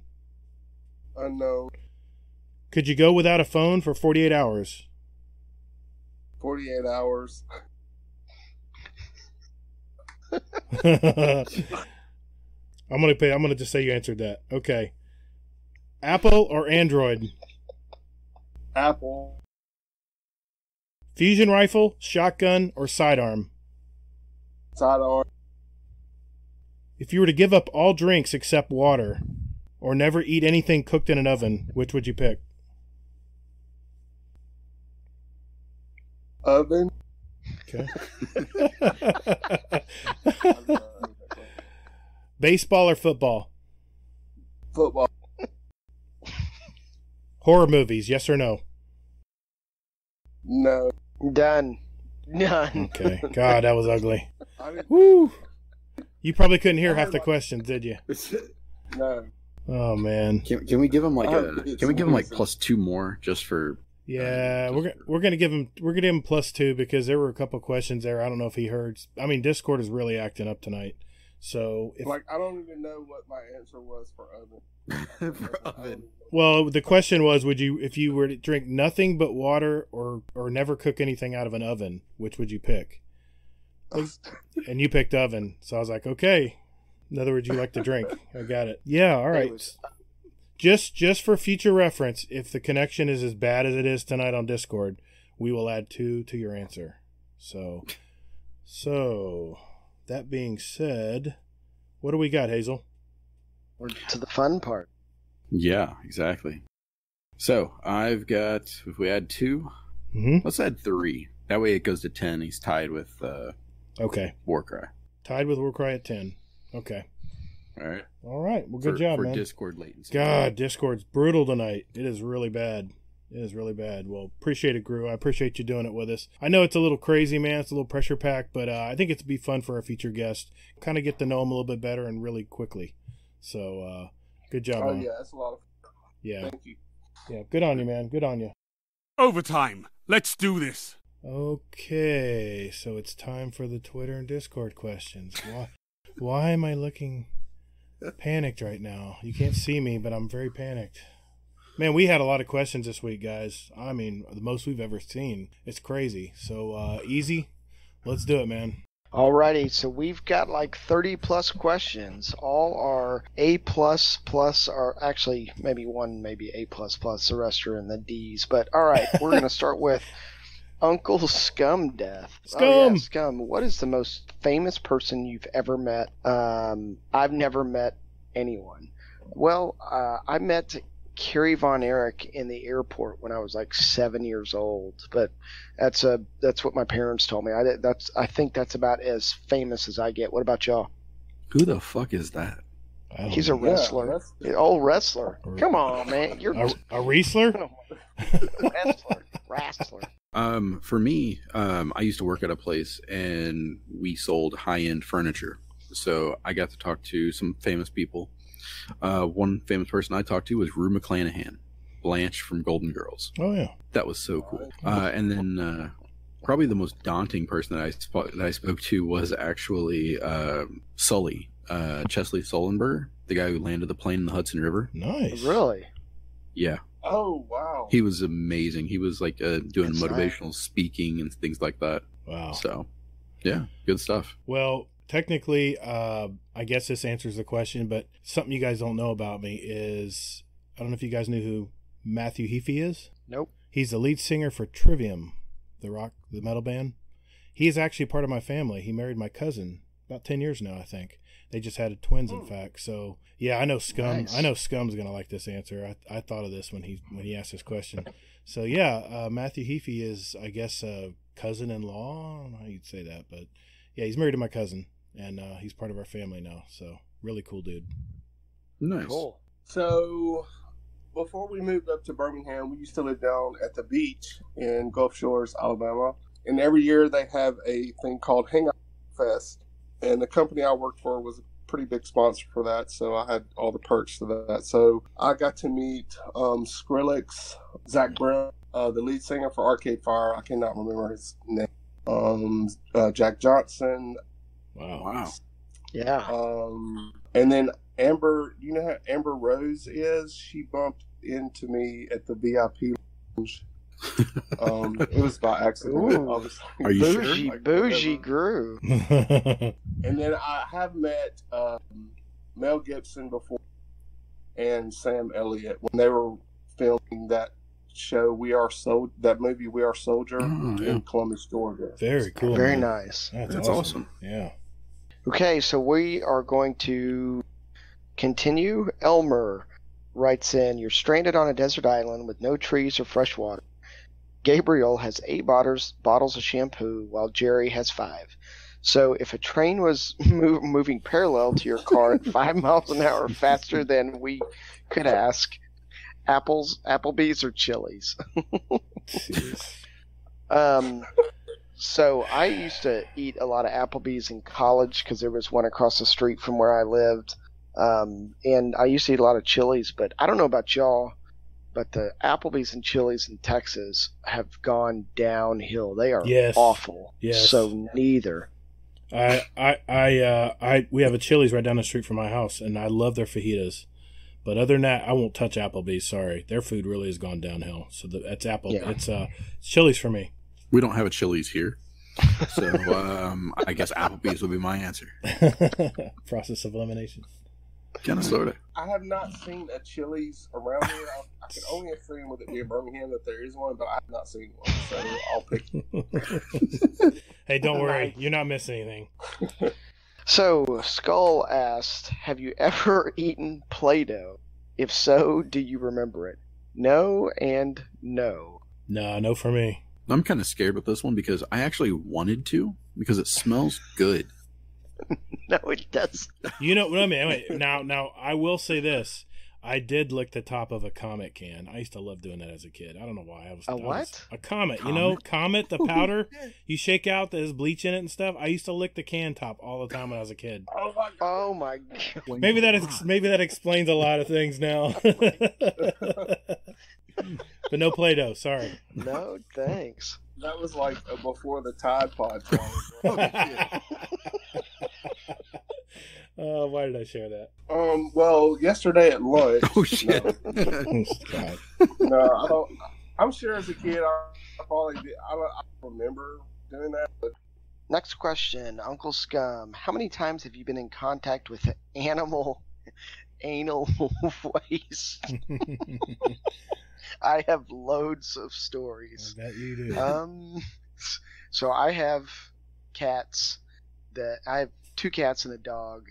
Unknown. Could you go without a phone for 48 hours? 48 hours. I'm gonna just say you answered that. Okay. Apple or Android? Apple. Fusion rifle, shotgun, or sidearm? Sidearm. If you were to give up all drinks except water, or never eat anything cooked in an oven, which would you pick? Oven. Okay. Baseball or football? Football. Horror movies, yes or no? No. Done. None. Okay. God, that was ugly. I didn't, Woo! You probably couldn't hear half the questions, did you? no. Oh man. Can we give him like +2 more just for? Yeah, we're gonna give him +2 because there were a couple questions there. I don't know if he heard. I mean, Discord is really acting up tonight. So I don't even know what my answer was for oven. For oven. Well, the question was, if you were to drink nothing but water or never cook anything out of an oven, which would you pick? And you picked oven, so I was like, okay. In other words, you like to drink. I got it. Yeah, all right. Just for future reference, if the connection is as bad as it is tonight on Discord, we will add 2 to your answer. So that being said, what do we got, Hazel? We're to the fun part. Yeah, exactly. So I've got, if we add 2, let's add 3. That way it goes to 10. He's tied with okay. Warcry. Tied with Warcry at 10. Okay. All right. Well, good job, for man. Discord latency. God, Discord's brutal tonight. It is really bad. It is really bad. Well, appreciate it, Gru. I appreciate you doing it with us. I know it's a little crazy, man. It's a little pressure packed, but I think it'd be fun for our featured guest. Kind of get to know him a little bit better and really quickly. So, good job, man. Yeah, that's a lot of fun. Yeah. Thank you. Yeah, good on you, man. Good on you. Overtime. Let's do this. Okay, so it's time for the Twitter and Discord questions. Why am I looking panicked right now? You can't see me, but I'm very panicked. Man, we had a lot of questions this week, guys. I mean, the most we've ever seen. It's crazy. So, Easy, let's do it, man. Alrighty, so we've got like 30 plus questions. All are A plus, or actually maybe one, maybe A plus. The rest are in the D's. But all right, we're going to start with Uncle Scum Death. Scum! Oh, yeah, Scum. What is the most famous person you've ever met? I've never met anyone. Well, I met Carrie Von Erich in the airport when I was like 7 years old, but that's what my parents told me. I think that's about as famous as I get. What about y'all? Who the fuck is that? He's a wrestler. Old wrestler. Come on, man. You're a wrestler? Wrestler. For me, I used to work at a place and we sold high-end furniture. So I got to talk to some famous people. One famous person I talked to was Rue McClanahan, Blanche from Golden Girls. Oh, yeah. That was so cool. And then probably the most daunting person that I spoke to was actually Sully, Chesley Sullenberger, the guy who landed the plane in the Hudson River. Nice. Really? Yeah. Oh, wow. He was amazing. He was like doing That's motivational speaking and things like that. Wow. So, yeah, good stuff. Well, technically, I guess this answers the question, but something you guys don't know about me is, I don't know if you guys knew who Matthew Heafy is. Nope. He's the lead singer for Trivium, the metal band. He is actually part of my family. He married my cousin about 10 years now, I think. They just had twins, in fact. So, yeah, I know Scum. Nice. I know Scum's going to like this answer. I thought of this when he asked this question. So, yeah, Matthew Heafy is, I guess, a cousin-in-law. I don't know how you'd say that, but, yeah, he's married to my cousin. And he's part of our family now, so really cool dude. Nice. Cool. So, before we moved up to Birmingham, we used to live down at the beach in Gulf Shores, Alabama. And every year they have a thing called Hangout Fest. And the company I worked for was a pretty big sponsor for that, so I had all the perks to that. So I got to meet Skrillex, Zach Brown, the lead singer for Arcade Fire. I cannot remember his name. Jack Johnson. Wow. Yeah. And then Amber, you know how Amber Rose is? She bumped into me at the VIP lounge. It was by accident. Ooh. Obviously. Are you Bougie, sure? Like, bougie whatever. Gru. And then I have met Mel Gibson before and Sam Elliott when they were filming that show that movie We Are Soldier in Columbus, Georgia. Very cool. Very man. nice. That's awesome. Yeah. Okay, so we are going to continue. Elmer writes in, you're stranded on a desert island with no trees or fresh water. Gabriel has 8 bottles of shampoo while Jerry has 5. So if a train was moving parallel to your car at 5 miles an hour faster than we could ask, Applebee's or Chili's? So I used to eat a lot of Applebee's in college because there was one across the street from where I lived. And I used to eat a lot of Chili's, but I don't know about y'all, but the Applebee's and Chili's in Texas have gone downhill. They are awful. Yes. So neither. We have a Chili's right down the street from my house, and I love their fajitas. But other than that, I won't touch Applebee's. Sorry, their food really has gone downhill. So that's It's Chili's for me. We don't have a Chili's here. So I guess Applebee's would be my answer. Process of elimination. Kind of, sort of. I have not seen a Chili's around here. I can only assume with it being Birmingham that there is one, but I have not seen one. So I'll pick. Hey, don't worry. You're not missing anything. So Skull asked, have you ever eaten Play-Doh? If so, do you remember it? No and no. No for me. I'm kind of scared with this one because I actually wanted to because it smells good. No, it does. You know what I mean? Wait, now I will say this. I did lick the top of a Comet can. I used to love doing that as a kid. I don't know why. What? A Comet. You know, Comet, the powder you shake out that has bleach in it and stuff. I used to lick the can top all the time when I was a kid. Oh my God. Maybe that explains a lot of things now. But no Play-Doh. Sorry. No, thanks. That was like before the Tide Pod challenge. Why did I share that? Well, yesterday at lunch. Oh shit! No, I don't. I'm sure as a kid, I probably did. I don't remember doing that. But Next question, Uncle Scum. How many times have you been in contact with anal waste? I have loads of stories. I bet you do. So I have cats I have 2 cats and a dog,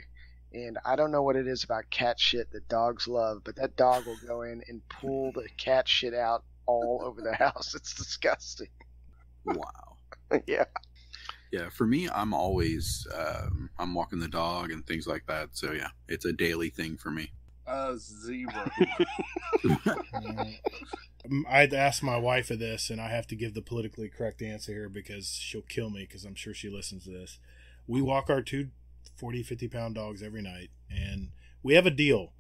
and I don't know what it is about cat shit that dogs love, but that dog will go in and pull the cat shit out all over the house. It's disgusting. Wow. Yeah. Yeah, for me, I'm always I'm walking the dog and things like that. So yeah, it's a daily thing for me. 0. I'd ask my wife of this, and I have to give the politically correct answer here because she'll kill me because I'm sure she listens to this. We walk our 2 40, 50-pound dogs every night, and we have a deal.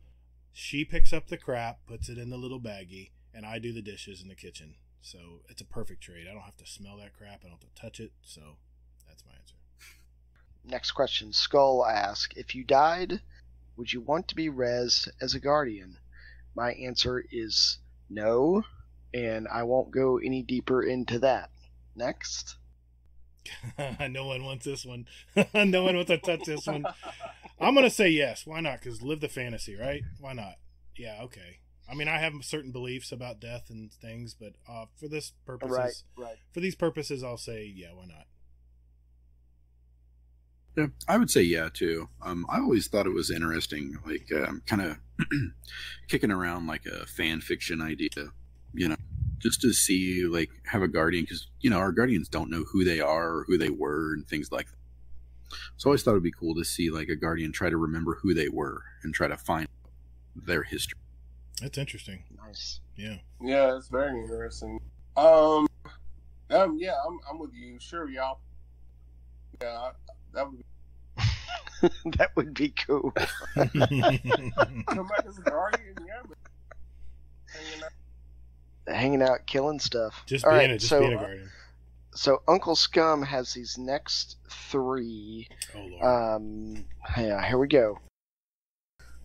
She picks up the crap, puts it in the little baggie, and I do the dishes in the kitchen. So it's a perfect trade. I don't have to smell that crap. I don't have to touch it. So that's my answer. Next question. Skull asks, if you died, would you want to be rezzed as a guardian? My answer is no, and I won't go any deeper into that. Next. No one wants this one. No one wants to touch this one. I'm going to say yes. Why not? Because live the fantasy, right? Why not? Yeah, okay. I mean, I have certain beliefs about death and things, but for this purposes, right. For these purposes, I'll say yeah. Why not? Yeah, I would say yeah too. I always thought it was interesting, like kind of kicking around like a fan fiction idea, you know, just to see like have a guardian, because you know our guardians don't know who they are or who they were and things like that. So I always thought it'd be cool to see like a guardian try to remember who they were and try to find their history. That's interesting. Nice. Yeah. Yeah, it's very interesting. Yeah, I'm with you. Sure, y'all. Yeah, that would be. That would be cool. Come back as a guardian, yeah. Hanging out, killing stuff. Just All being right, being a guardian. So Uncle Scum has these next 3. Oh Lord. Yeah, here we go.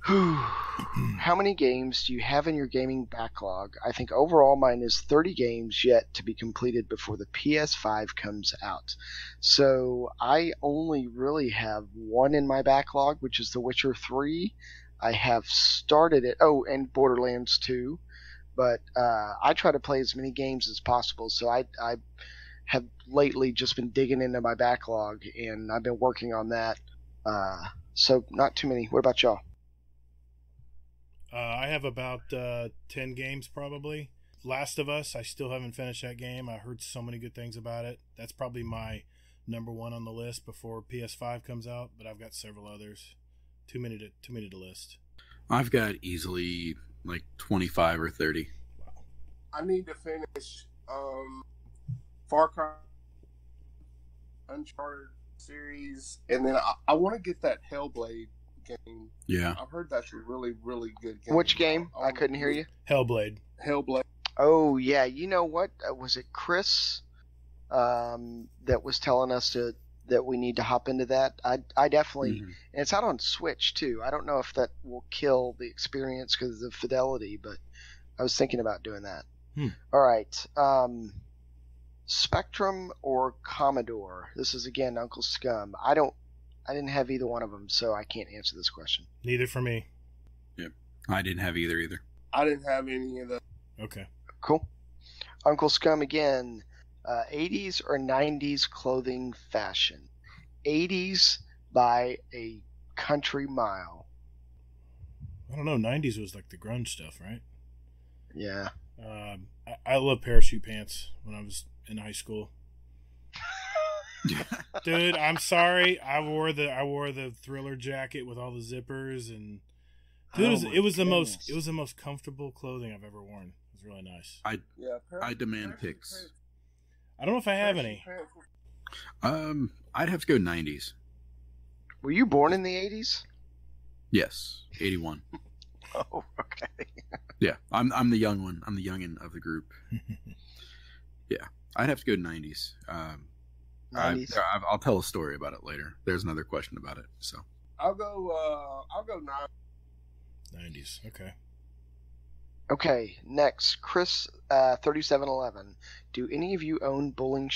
How many games do you have in your gaming backlog? I think overall mine is 30 games yet to be completed before the PS5 comes out. So I only really have 1 in my backlog, which is The Witcher 3. I have started it. Oh, and Borderlands 2. But I try to play as many games as possible. So I have lately just been digging into my backlog, and I've been working on that. So not too many. What about y'all? I have about 10 games probably. Last of Us, I still haven't finished that game. I heard so many good things about it. That's probably my number 1 on the list before PS5 comes out, but I've got several others. Too many to list. I've got easily like 25 or 30. Wow. I need to finish Far Cry, Uncharted series, and then I want to get that Hellblade game. Yeah. I've heard that's a really, really good game. Which game? I couldn't hear you. Hellblade. Oh, yeah. You know what? Was it Chris that was telling us that we need to hop into that? I definitely... Mm-hmm. And it's out on Switch, too. I don't know if that will kill the experience because of the fidelity, but I was thinking about doing that. All right. Spectrum or Commodore? This is, again, Uncle Scum. I didn't have either one of them, so I can't answer this question. Neither for me. Yep. I didn't have either. I didn't have any of that. Okay. Cool. Uncle Scum again. 80s or 90s clothing fashion? 80s by a country mile. I don't know. 90s was like the grunge stuff, right? Yeah. I love parachute pants when I was in high school. Dude, I'm sorry. I wore the Thriller jacket with all the zippers, and Dude, Oh it was the goodness. most comfortable clothing I've ever worn. It was really nice. I demand pics. I don't know if I have any. I'd have to go 90s. Were you born in the 80s? Yes, 81. Oh, okay. Yeah, I'm the young one. I'm the youngin' of the group. Yeah, I'd have to go 90s. 90s. I'll tell a story about it later. There's another question about it. So I'll go 90s. Okay. Okay, next, Chris, 3711. Do any of you own bowling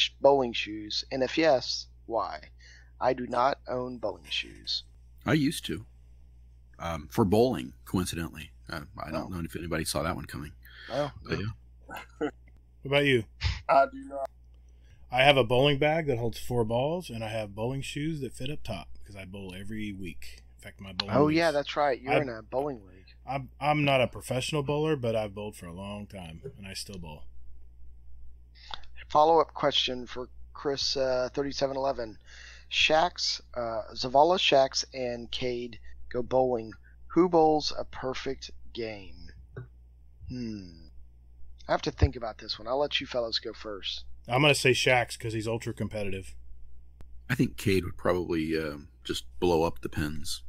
shoes? And if yes, why? I do not own bowling shoes. I used to. For bowling, coincidentally. I don't know if anybody saw that one coming. Oh, But yeah. What about you? I do not. I have a bowling bag that holds 4 balls, and I have bowling shoes that fit up top because I bowl every week. In fact, my bowling. oh weeks- yeah, that's right. You're in a bowling league. I'm not a professional bowler, but I've bowled for a long time, and I still bowl. Follow-up question for Chris, 3711. Zavala, Shax, and Cade go bowling. Who bowls a perfect game? I have to think about this one. I'll let you fellas go first. I'm gonna say Shax because he's ultra competitive. I think Cade would probably just blow up the pins.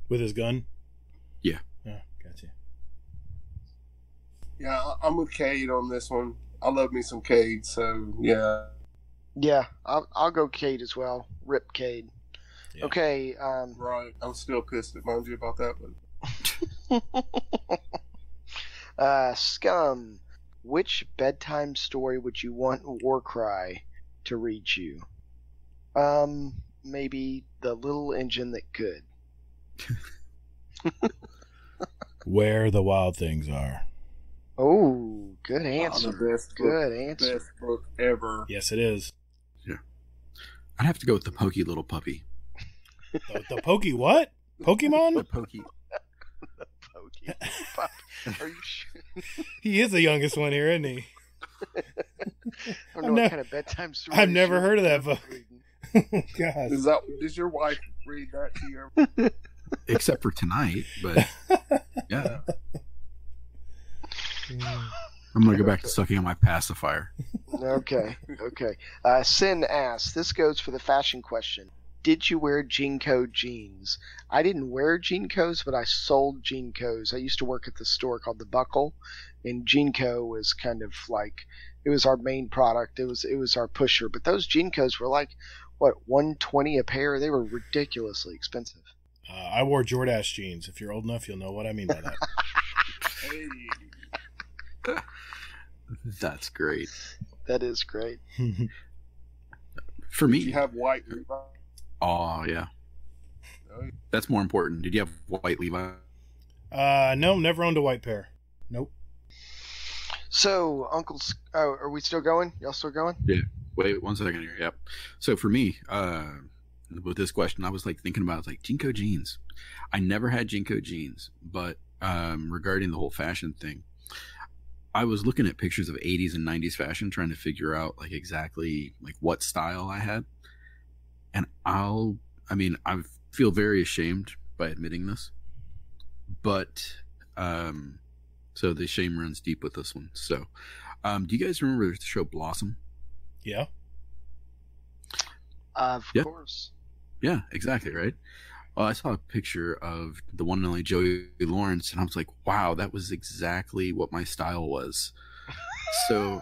With his gun. Yeah. Oh, gotcha. Yeah, I'm with Cade on this one. I love me some Cade, so yeah. Yeah, I'll go Cade as well. Rip Cade. Yeah. Okay. Right. I'm still pissed at Bungie about that one. Scum. Which bedtime story would you want Warcry to read you? Maybe The Little Engine That Could. Where the Wild Things Are. Oh, good Oh, answer. the best Good book, answer. Best book ever. Yes, it is. Yeah. I'd have to go with the Pokey Little Puppy. The Pokey what? The Pokemon? Pokey. Pokey. Are you sure? He is the youngest one here, isn't he? I don't know what kind of bedtime story. I've never heard of that book. God. Does your wife read that to you? Except for tonight, but yeah. I'm going to go back to sucking on my pacifier. Okay. Sin asks, this goes for the fashion question. Did you wear Jinko jeans? I didn't wear Jinkos, but I sold Jinkos. I used to work at the store called The Buckle, and Jinko was kind of like, it was our main product. It was our pusher. But those Jinkos were like, what, $120 a pair? They were ridiculously expensive. I wore Jordache jeans. If you're old enough, you'll know what I mean by that. Hey. That's great. That is great. For me, You have white Levi. oh yeah, Oh, yeah. that's more important. Did you have white Levi? No, never owned a white pair. Nope. So, Uncle's. Oh, are we still going? Y'all still going? Yeah. Wait 1 second here. Yep. So for me, with this question, I was like thinking about like Jinko jeans. I never had Jinko jeans, but regarding the whole fashion thing, I was looking at pictures of 80s and 90s fashion, trying to figure out like exactly like what style I had. And I feel very ashamed by admitting this, but so the shame runs deep with this one. So, do you guys remember the show Blossom? Yeah. Of Yep. course. Yeah, exactly, right? Well, I saw a picture of the one and only Joey Lawrence, and I was like, wow, that was exactly what my style was. So,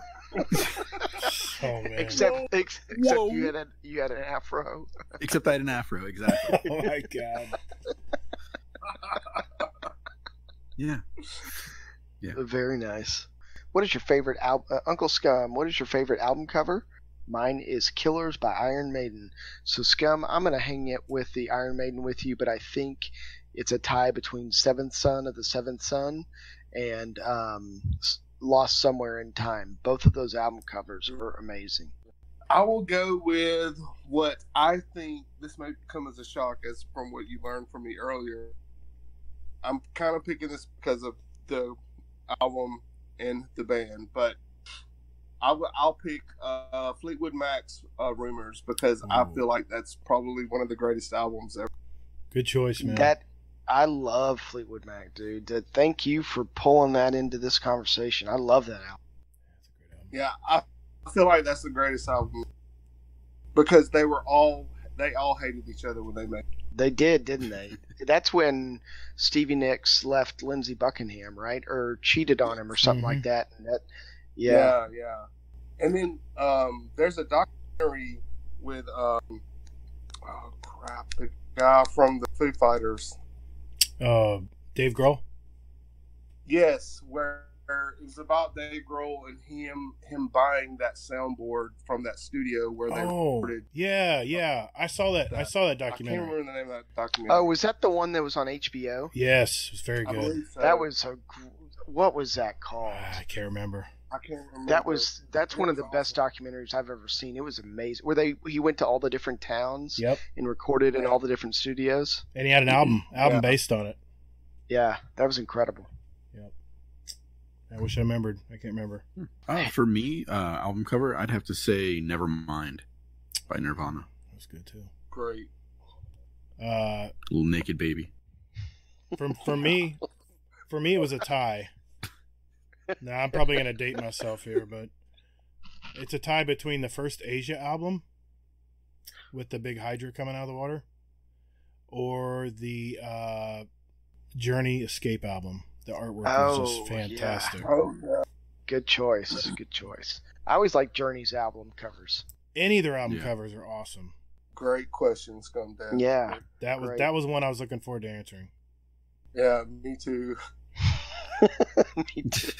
Oh man. Except Whoa. you had an afro. except I had an afro, exactly. Oh my God. Yeah. Yeah. Very nice. What is your favorite Uncle Scum? What is your favorite album cover? Mine is Killers by Iron Maiden. So Scum, I'm gonna hang it with the Iron Maiden with you, but I think it's a tie between Seventh Son of the Seventh Son and Lost Somewhere in Time. Both of those album covers are amazing. I will go with what I think. This may come as a shock, as from what you learned from me earlier. I'm kind of picking this because of the album and the band, but I'll pick Fleetwood Mac's Rumors because I feel like that's probably one of the greatest albums ever. Good choice, man. That I love Fleetwood Mac, dude. Thank you for pulling that into this conversation. I love that album. Yeah, I feel like that's the greatest album because they all hated each other when they met. They did, didn't they? That's when Stevie Nicks left Lindsey Buckingham, right? Or cheated on him or something like that. And that, yeah. And then there's a documentary with the guy from the Foo Fighters. Dave Grohl? Yes, where it's about Dave Grohl and him buying that soundboard from that studio where they recorded. Yeah. I saw that documentary. I can't remember the name of that documentary. Oh, was that the one that was on HBO? Yes, it was very good. So. That was what was that called? I can't remember. I can't remember. That's one of the best documentaries I've ever seen. It was amazing. Where he went to all the different towns and recorded in all the different studios. And he had an album based on it. Yeah, that was incredible. Yep. I wish I remembered. I can't remember. For me, album cover, I'd have to say Nevermind by Nirvana. That's good too. Great. Little Naked Baby. For me it was a tie. Now I'm probably gonna date myself here, but it's a tie between the first Asia album with the big Hydra coming out of the water, or the Journey Escape album. The artwork was just fantastic. Yeah. Oh, yeah. Good choice. I always like Journey's album covers. Any of their album covers are awesome. Great questions come down. Yeah. That was one I was looking forward to answering. Yeah, me too. Me too.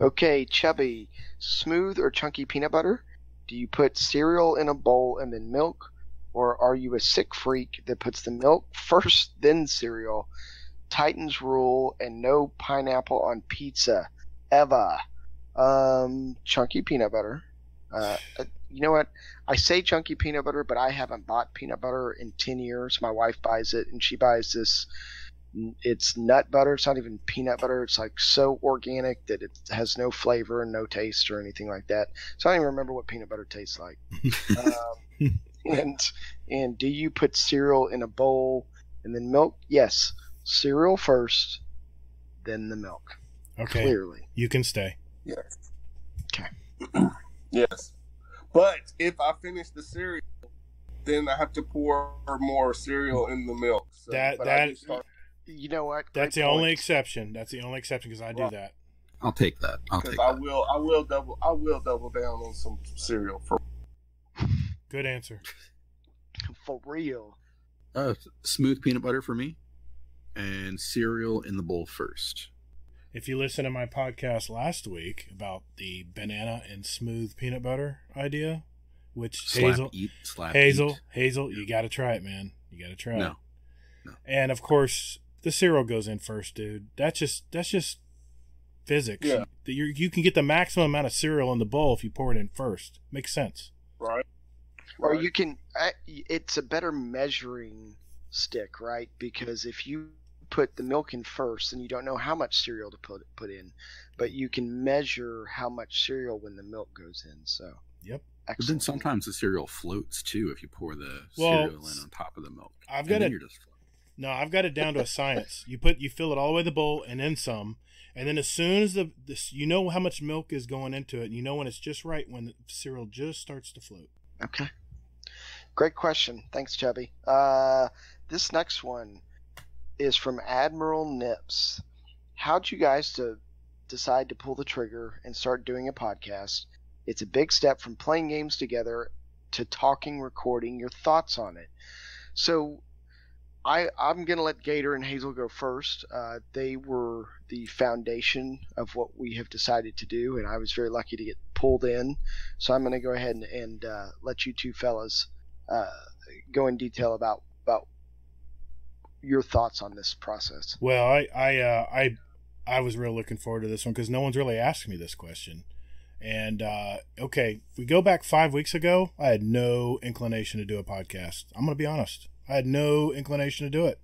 Okay, Chubby, smooth or chunky peanut butter? Do you put cereal in a bowl and then milk? Or are you a sick freak that puts the milk first, then cereal? Titans rule and no pineapple on pizza. Eva. Chunky peanut butter. You know what? I say chunky peanut butter, but I haven't bought peanut butter in 10 years. My wife buys it, and she buys this. It's nut butter. It's not even peanut butter. It's like so organic that it has no flavor and no taste or anything like that. So I don't even remember what peanut butter tastes like. And do you put cereal in a bowl and then milk? Yes. Cereal first, then the milk. Okay. Clearly. You can stay. Yes. Okay. Yes. But if I finish the cereal, then I have to pour more cereal in the milk. So, you know what? That's the only exception. That's the only exception because I do that. I'll take that. I will double down on some cereal for. Good answer. For real. Smooth peanut butter for me, and cereal in the bowl first. If you listen to my podcast last week about the banana and smooth peanut butter idea, which Hazel, you got to try it, man. You got to try it. No. And of course, the cereal goes in first, dude. That's just physics. Yeah. You can get the maximum amount of cereal in the bowl if you pour it in first. Makes sense. Right. Or you can. It's a better measuring stick, right? Because if you put the milk in first, then you don't know how much cereal to put in, but you can measure how much cereal when the milk goes in. So. Yep. But then sometimes the cereal floats too if you pour the cereal in on top of the milk. I've got it down to a science. You fill it all the way to the bowl and then some, and then as soon as you know how much milk is going into it, and you know when it's just right when the cereal just starts to float. Okay. Great question. Thanks, Chubby. This next one is from Admiral Nips. How'd you guys decide to pull the trigger and start doing a podcast? It's a big step from playing games together to talking, recording your thoughts on it. So I'm going to let Gator and Hazel go first. They were the foundation of what we have decided to do, and I was very lucky to get pulled in. So I'm going to go ahead and let you two fellas go in detail about your thoughts on this process. Well, I was really looking forward to this one because no one's really asked me this question. And, okay, if we go back 5 weeks ago, I had no inclination to do a podcast. I'm going to be honest. I had no inclination to do it.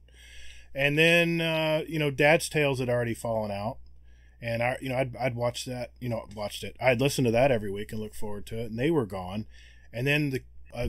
And then, Dad's Tales had already fallen out. And, I'd watched that, watched it. I'd listened to that every week and looked forward to it. And they were gone. And then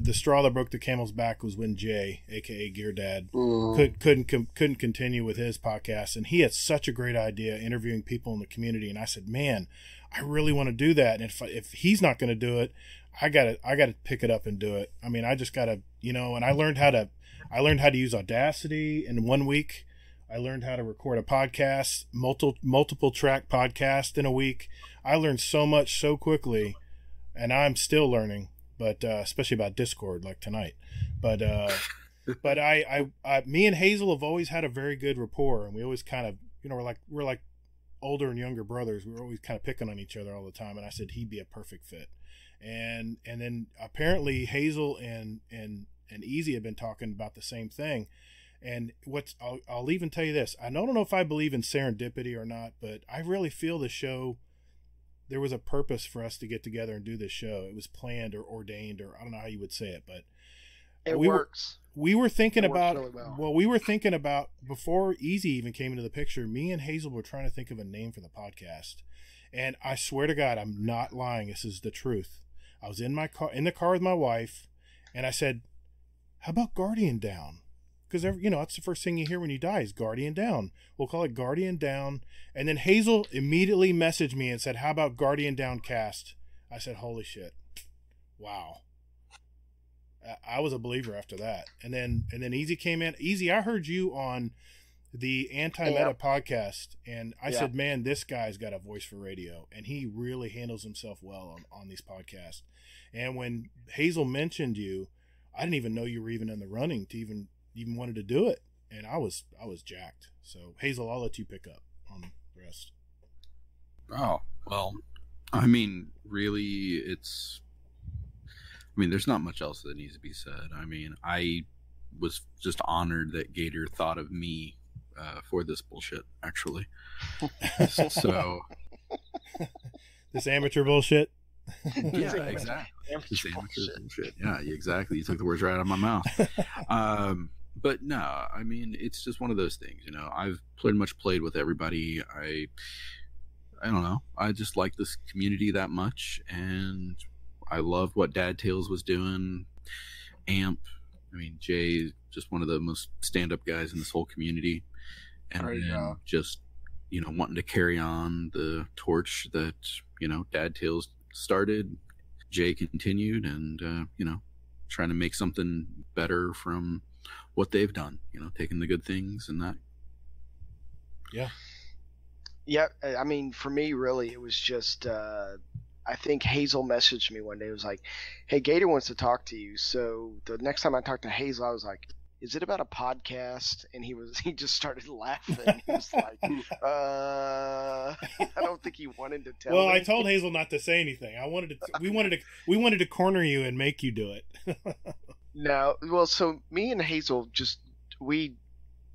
the straw that broke the camel's back was when Jay, aka Gear Dad, Mm. couldn't continue with his podcast, and he had such a great idea interviewing people in the community. And I said, man, I really want to do that. And if he's not going to do it, I gotta pick it up and do it. I mean, I just gotta, and I learned how to use Audacity in 1 week. I learned how to record a podcast, multiple track podcast in a week. I learned so much so quickly, and I'm still learning, but especially about Discord like tonight. But I me and Hazel have always had a very good rapport, and we always kind of, we're like older and younger brothers. We were always kind of picking on each other all the time, and I said he'd be a perfect fit. And then apparently Hazel and Easy have been talking about the same thing. And I'll even tell you this. I don't know if I believe in serendipity or not, but I really feel the show, there was a purpose for us to get together and do this show. It was planned or ordained, or I don't know how you would say it, but It works. We were thinking It works about, really well. well, we were thinking about, before Easy even came into the picture, me and Hazel were trying to think of a name for the podcast. And I swear to God, I'm not lying. This is the truth. I was in the car with my wife, and I said, how about Guardian Down? Because, that's the first thing you hear when you die is Guardian Down. We'll call it Guardian Down. And then Hazel immediately messaged me and said, how about Guardian Down Cast? I said, holy shit. Wow. I was a believer after that. And then Easy came in. Easy, I heard you on the Anti-Meta podcast, and I said, man, this guy's got a voice for radio, and he really handles himself well on these podcasts. And when Hazel mentioned you, I didn't even know you were even in the running to even wanted to do it, and I was jacked. So Hazel, I'll let you pick up on the rest. Oh, well, I mean, really, there's not much else that needs to be said. I mean, I was just honored that Gator thought of me for this bullshit, actually. So this amateur bullshit. Yeah, exactly. This amateur bullshit. Yeah, exactly. You took the words right out of my mouth. But no, I mean, it's just one of those things. I've pretty much played with everybody. I don't know. I just like this community that much, and I loved what Dad Tales was doing. Amp. I mean, Jay, just one of the most stand-up guys in this whole community. And then just, wanting to carry on the torch that, Dad Tales started. Jay continued, and, trying to make something better from what they've done, taking the good things and that. Yeah. Yeah. I mean, for me, really, it was just, I think Hazel messaged me one day. It was like, hey, Gator wants to talk to you. So the next time I talked to Hazel, I was like, is it about a podcast? And he just started laughing. He was like, I don't think he wanted to tell me. I told Hazel not to say anything. We wanted to corner you and make you do it. No. Well, so me and Hazel we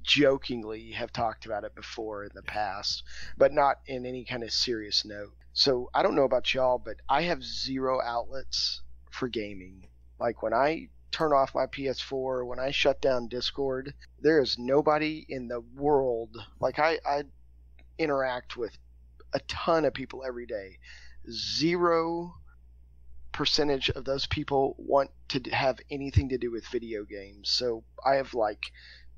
jokingly have talked about it before in the past, but not in any kind of serious note. So I don't know about y'all, but I have zero outlets for gaming. Like when I turn off my PS4, when I shut down Discord, there is nobody in the world. Like I interact with a ton of people every day. 0% of those people want to have anything to do with video games. So I have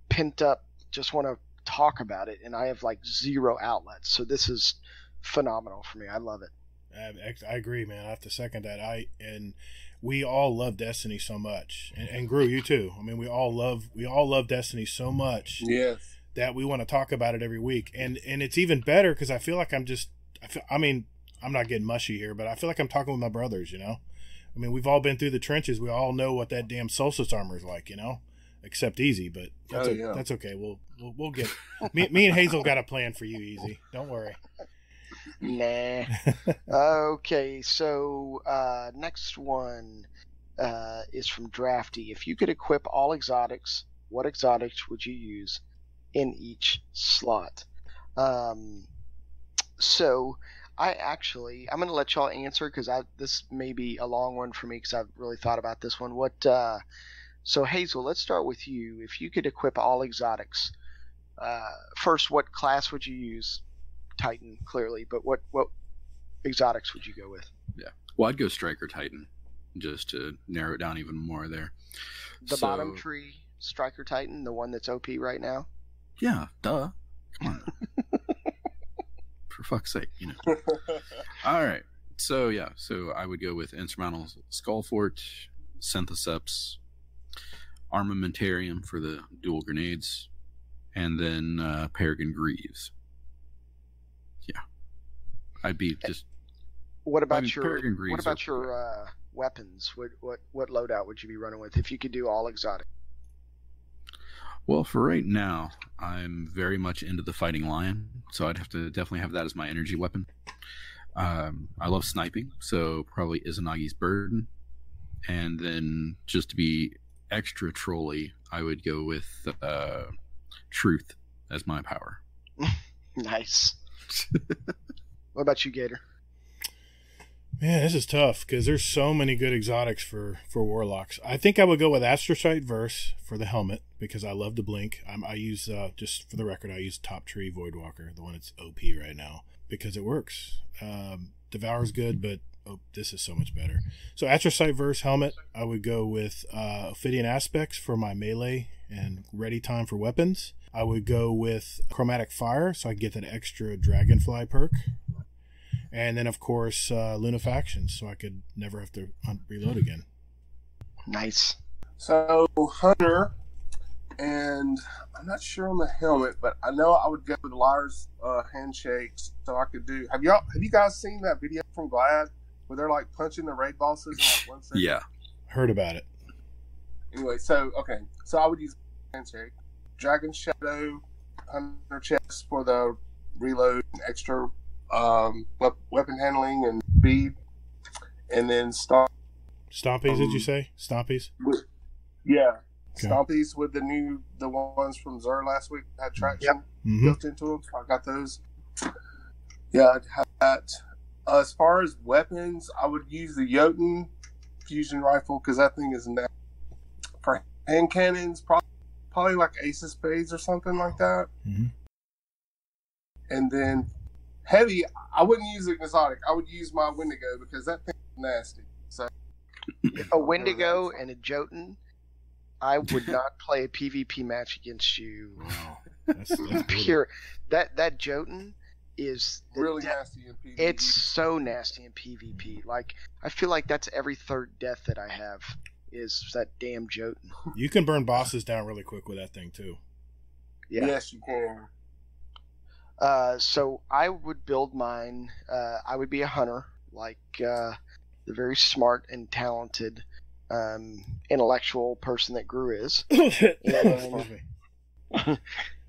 pent up, just want to talk about it, and I have zero outlets. So this is phenomenal for me. I love it. I agree, man. I have to second that. We all love Destiny so much, and Gru, you too. I mean, we all love Destiny so much. Yes. That we want to talk about it every week, and it's even better because I feel like I'm not getting mushy here, but I feel like I'm talking with my brothers. I mean, we've all been through the trenches. We all know what that damn Solstice armor is like. Except Easy, but that's okay. We'll get. Me and Hazel got a plan for you, Easy. Don't worry. Nah. Okay, so next one is from Drafty. If you could equip all exotics, what exotics would you use in each slot? So I'm going to let y'all answer because this may be a long one for me because I've really thought about this one. So Hazel, let's start with you. If you could equip all exotics, first, what class would you use? Titan, clearly, but what exotics would you go with? Yeah, well, I'd go Striker Titan. just to narrow it down even more there. The bottom tree Striker Titan, the one that's OP right now? Yeah, duh. Come on. For fuck's sake, All right. So, yeah. So I would go with Instrumental Skullfort, Syntheseps, Armamentarium for the dual grenades, and then Peregrine Greaves. Yeah. I'd be just... What about your weapons? What loadout would you be running with if you could do all exotic? Well, for right now, I'm very much into the Fighting Lion, so I'd have to definitely have that as my energy weapon. I love sniping, so probably Izanagi's Burden. And then just to be extra trolly, I would go with Truth as my power. Nice. What about you, Gator? Man, this is tough because there's so many good exotics for warlocks. I think I would go with Astrocyte Verse for the helmet because I love to blink. I use, just for the record, I use Top Tree Voidwalker, the one that's OP right now, because it works. Devour's good, but this is so much better. So Astrocyte Verse helmet, I would go with Ophidian Aspects for my melee and ready time for weapons. I would go with Chromatic Fire so I can get that extra Dragonfly perk. And then, of course, Lunafaction, so I could never have to reload again. Nice. So, Hunter, and I'm not sure on the helmet, but I know I would go with Liar's handshakes, so I could do... Have you guys seen that video from Glad where they're, like, punching the raid bosses in, 1 second? Yeah. Heard about it. Anyway, so I would use handshake. Dragon Shadow, Hunter Chest for the reload and extra... weapon handling and speed, and then Stompies, did you say? Stompies? Yeah. Okay. Stompies with the ones from Zer last week had traction built into them, so I got those. Yeah, I'd have that. As far as weapons, I would use the Jotun fusion rifle because that thing is nasty. For hand cannons, probably like Ace of Spades or something like that. Mm-hmm. And then heavy, I wouldn't use an exotic. I would use my Wendigo because that thing is nasty. So, a Wendigo and a Jotun, I would not play a PvP match against you. Wow, that's pure. That Jotun is really nasty in PvP. It's so nasty in PvP. Like, I feel like that's every third death that I have is that damn Jotun. You can burn bosses down really quick with that thing too. Yeah. Yes, you can. So I would build mine. I would be a hunter, like the very smart and talented intellectual person that Gru is.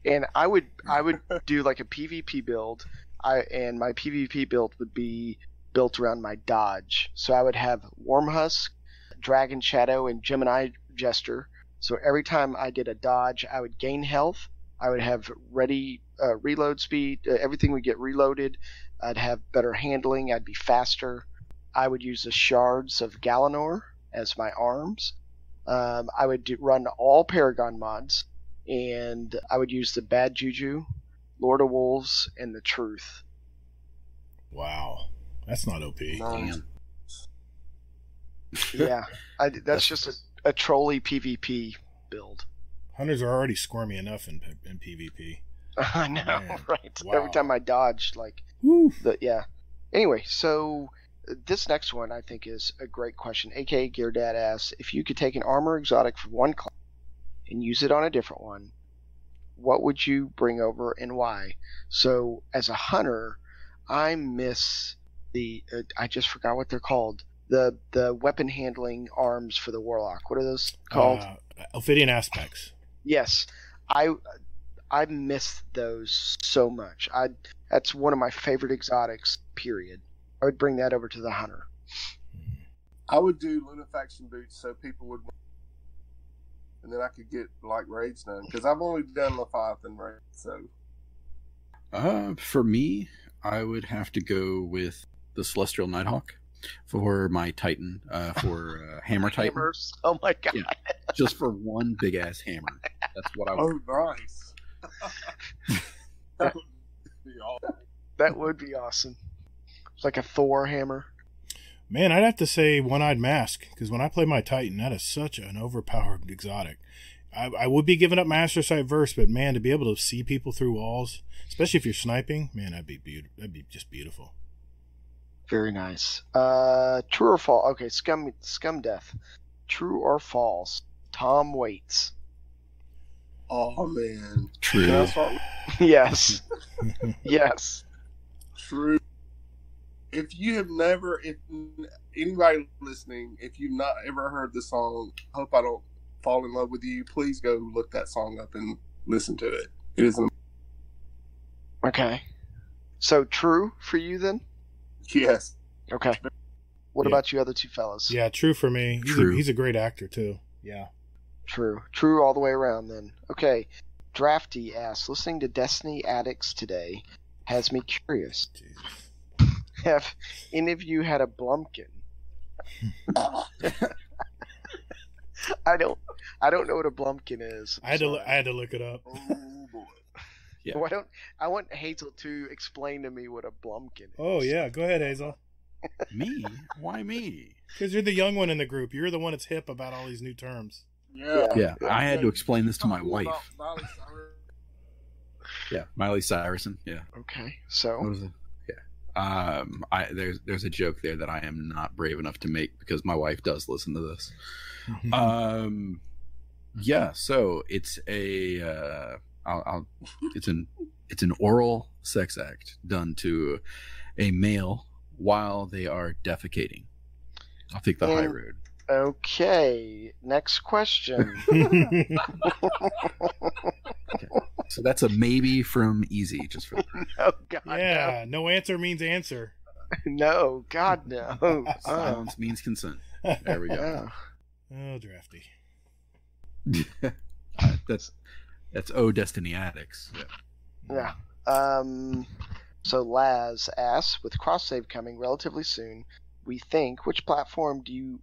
And I would do like a PvP build. And my PvP build would be built around my dodge. So I would have Wormhusk, Dragon Shadow, and Gemini Jester. So every time I did a dodge, I would gain health. I would have ready reload speed. Everything would get reloaded. I'd have better handling. I'd be faster. I would use the shards of Galanor as my arms. I would run all Paragon mods, and I would use the Bad Juju, Lord of Wolves, and the Truth. Wow, that's not OP. Damn. Yeah, that's just a trolly PvP build. Hunters are already squirmy enough in PvP. I know, Man. right? Wow. Every time I dodge, like, yeah. Anyway, so this next one I think is a great question. AKA Gear Dad asks, if you could take an armor exotic from one class and use it on a different one, what would you bring over and why? So as a hunter, I miss I just forgot what they're called. The weapon handling arms for the warlock. What are those called? Ophidian Aspects. Yes, I miss those so much. That's one of my favorite exotics. Period. I would bring that over to the hunter. I would do Lunafaction boots so people would, and then I could get like raids done because I've only done Leviathan raids. So, for me, I would have to go with the Celestial Nighthawk for my Titan, for Hammer Titan. Hammers. Oh my god! Yeah, just for one big ass hammer. That's what I would. Oh, nice. That would be awesome. That would be awesome. It's like a Thor hammer. Man, I'd have to say One-Eyed Mask, because when I play my Titan, that is such an overpowered exotic. I would be giving up my Astro Sight Verse, but man, to be able to see people through walls, especially if you're sniping, man, that'd be just beautiful. Very nice. True or false? Okay, Scum Death. True or false? Tom Waits. Oh man. True. Can I start? Yes. Yes. True. If anybody listening, if you've not ever heard the song, Hope I Don't Fall in Love with You, please go look that song up and listen to it. It is Okay. So true for you then? yes. Okay. What about you other two fellas? Yeah, true for me. He's a great actor too. Yeah. True. True all the way around then. Okay. Drafty asks, listening to Destiny Addicts today has me curious. Jesus. Have any of you had a Blumpkin? I don't know what a Blumpkin is. I had to look it up. Oh boy. Yeah. I want Hazel to explain to me what a Blumpkin is. Oh yeah, go ahead, Hazel. Me? Why me? Because you're the young one in the group. You're the one that's hip about all these new terms. Yeah, I had to explain this to my wife. Miley Cyrus. Yeah, Miley Cyrusen. Yeah. Okay. What So was it? Yeah. There's a joke there that I am not brave enough to make because my wife does listen to this. Yeah. So it's it's an oral sex act done to a male while they are defecating. I'll take the high road. okay. Next question. Okay. So that's a maybe from Easy, just for Oh God. Yeah, no answer means answer. No. God no. silence means consent. There we go. Oh. Oh, Drafty. That's Destiny Addicts. Yeah. Yeah. So Laz asks, with cross save coming relatively soon, we think which platform do you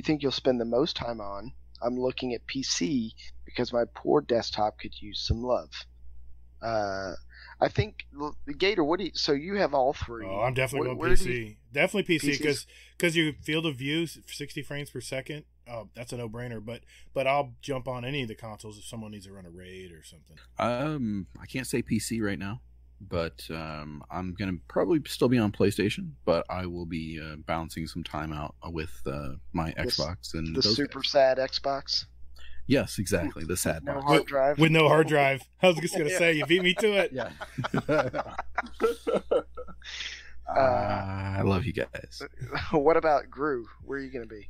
think you'll spend the most time on? I'm looking at PC because my poor desktop could use some love. I think Gator. So you have all three? Oh, I'm definitely Where going do PC. Definitely PC PCs? because your field of view 60 frames per second. Oh, that's a no-brainer. But I'll jump on any of the consoles if someone needs to run a raid or something. I can't say PC right now, but I'm gonna probably still be on PlayStation, but I will be balancing some time out with my Xbox and the those super guys. sad Xbox. Yes, exactly. The sad No box. hard drive. With no hard drive. I was just going to say, you beat me to it. Yeah. I love you guys. What about Gru? Where are you going to be?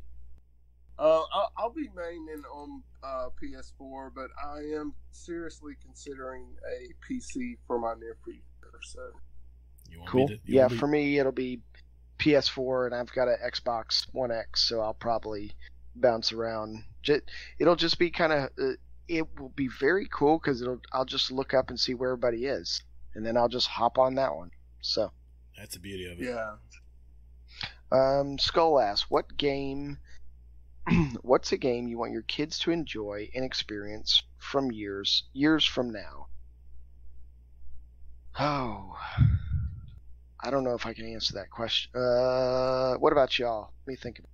I'll be maining on PS4, but I am seriously considering a PC for my near future. So You want Cool. me to- Yeah, for me it'll be PS4, and I've got an Xbox One X, so I'll probably bounce around. It'll just be kind of. It will be very cool because I'll just look up and see where everybody is, and then I'll just hop on that one. So. That's the beauty of it. yeah. Skull asks, what's a game you want your kids to enjoy and experience from years from now? Oh, I don't know if I can answer that question. What about y'all? Let me think about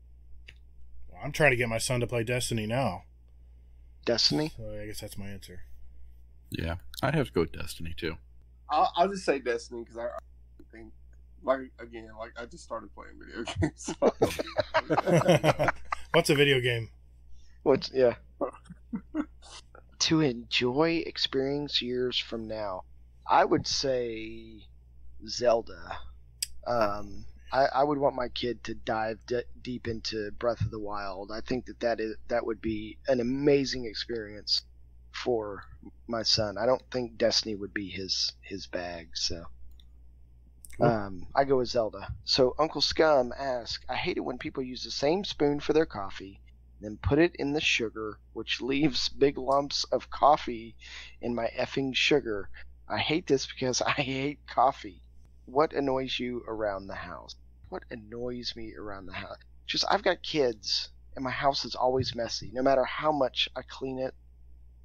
Well, I'm trying to get my son to play Destiny now. Destiny. So I guess that's my answer. Yeah, I'd have to go with Destiny too. I'll just say Destiny because I think, like I just started playing video games. So. What's a video game? Yeah. To enjoy experience years from now, I would say Zelda. I would want my kid to dive deep into Breath of the Wild. I think that would be an amazing experience for my son. I don't think Destiny would be his bag, so Cool. I go with Zelda. So Uncle Scum asks, I hate it when people use the same spoon for their coffee, then put it in the sugar, which leaves big lumps of coffee in my effing sugar. I hate this because I hate coffee. What annoys you around the house? What annoys me around the house? Just I've got kids, and my house is always messy. No matter how much I clean it,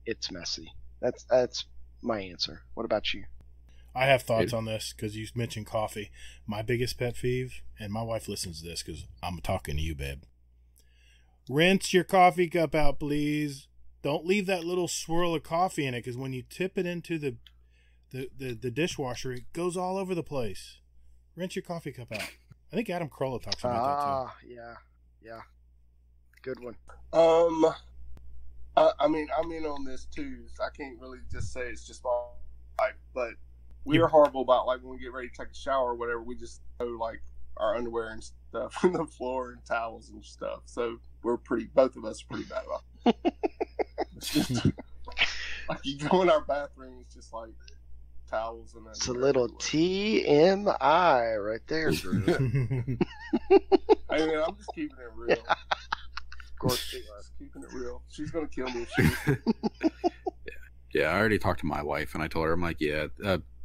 it's messy. That's my answer. What about you? I have thoughts on this because you mentioned coffee. My biggest pet peeve, and my wife listens to this because I'm talking to you, babe. Rinse your coffee cup out, please. Don't leave that little swirl of coffee in it because when you tip it into the dishwasher, it goes all over the place. Rinse your coffee cup out. I think Adam Carolla talks about that too. Yeah. Good one. I mean, I'm in on this too. So I can't really just say it's just my life, but we're horrible about like when we get ready to take a shower or whatever. We just throw like our underwear and stuff on the floor and towels and stuff. So both of us are pretty bad about it. It's just, like you go in our bathroom, it's just like towels and it's a little TMI right there, Drew. I mean, I'm just keeping it real. Yeah. Of course she is. Keeping it real. She's gonna kill me if she. Yeah. I already talked to my wife, and I told her, I'm like, yeah,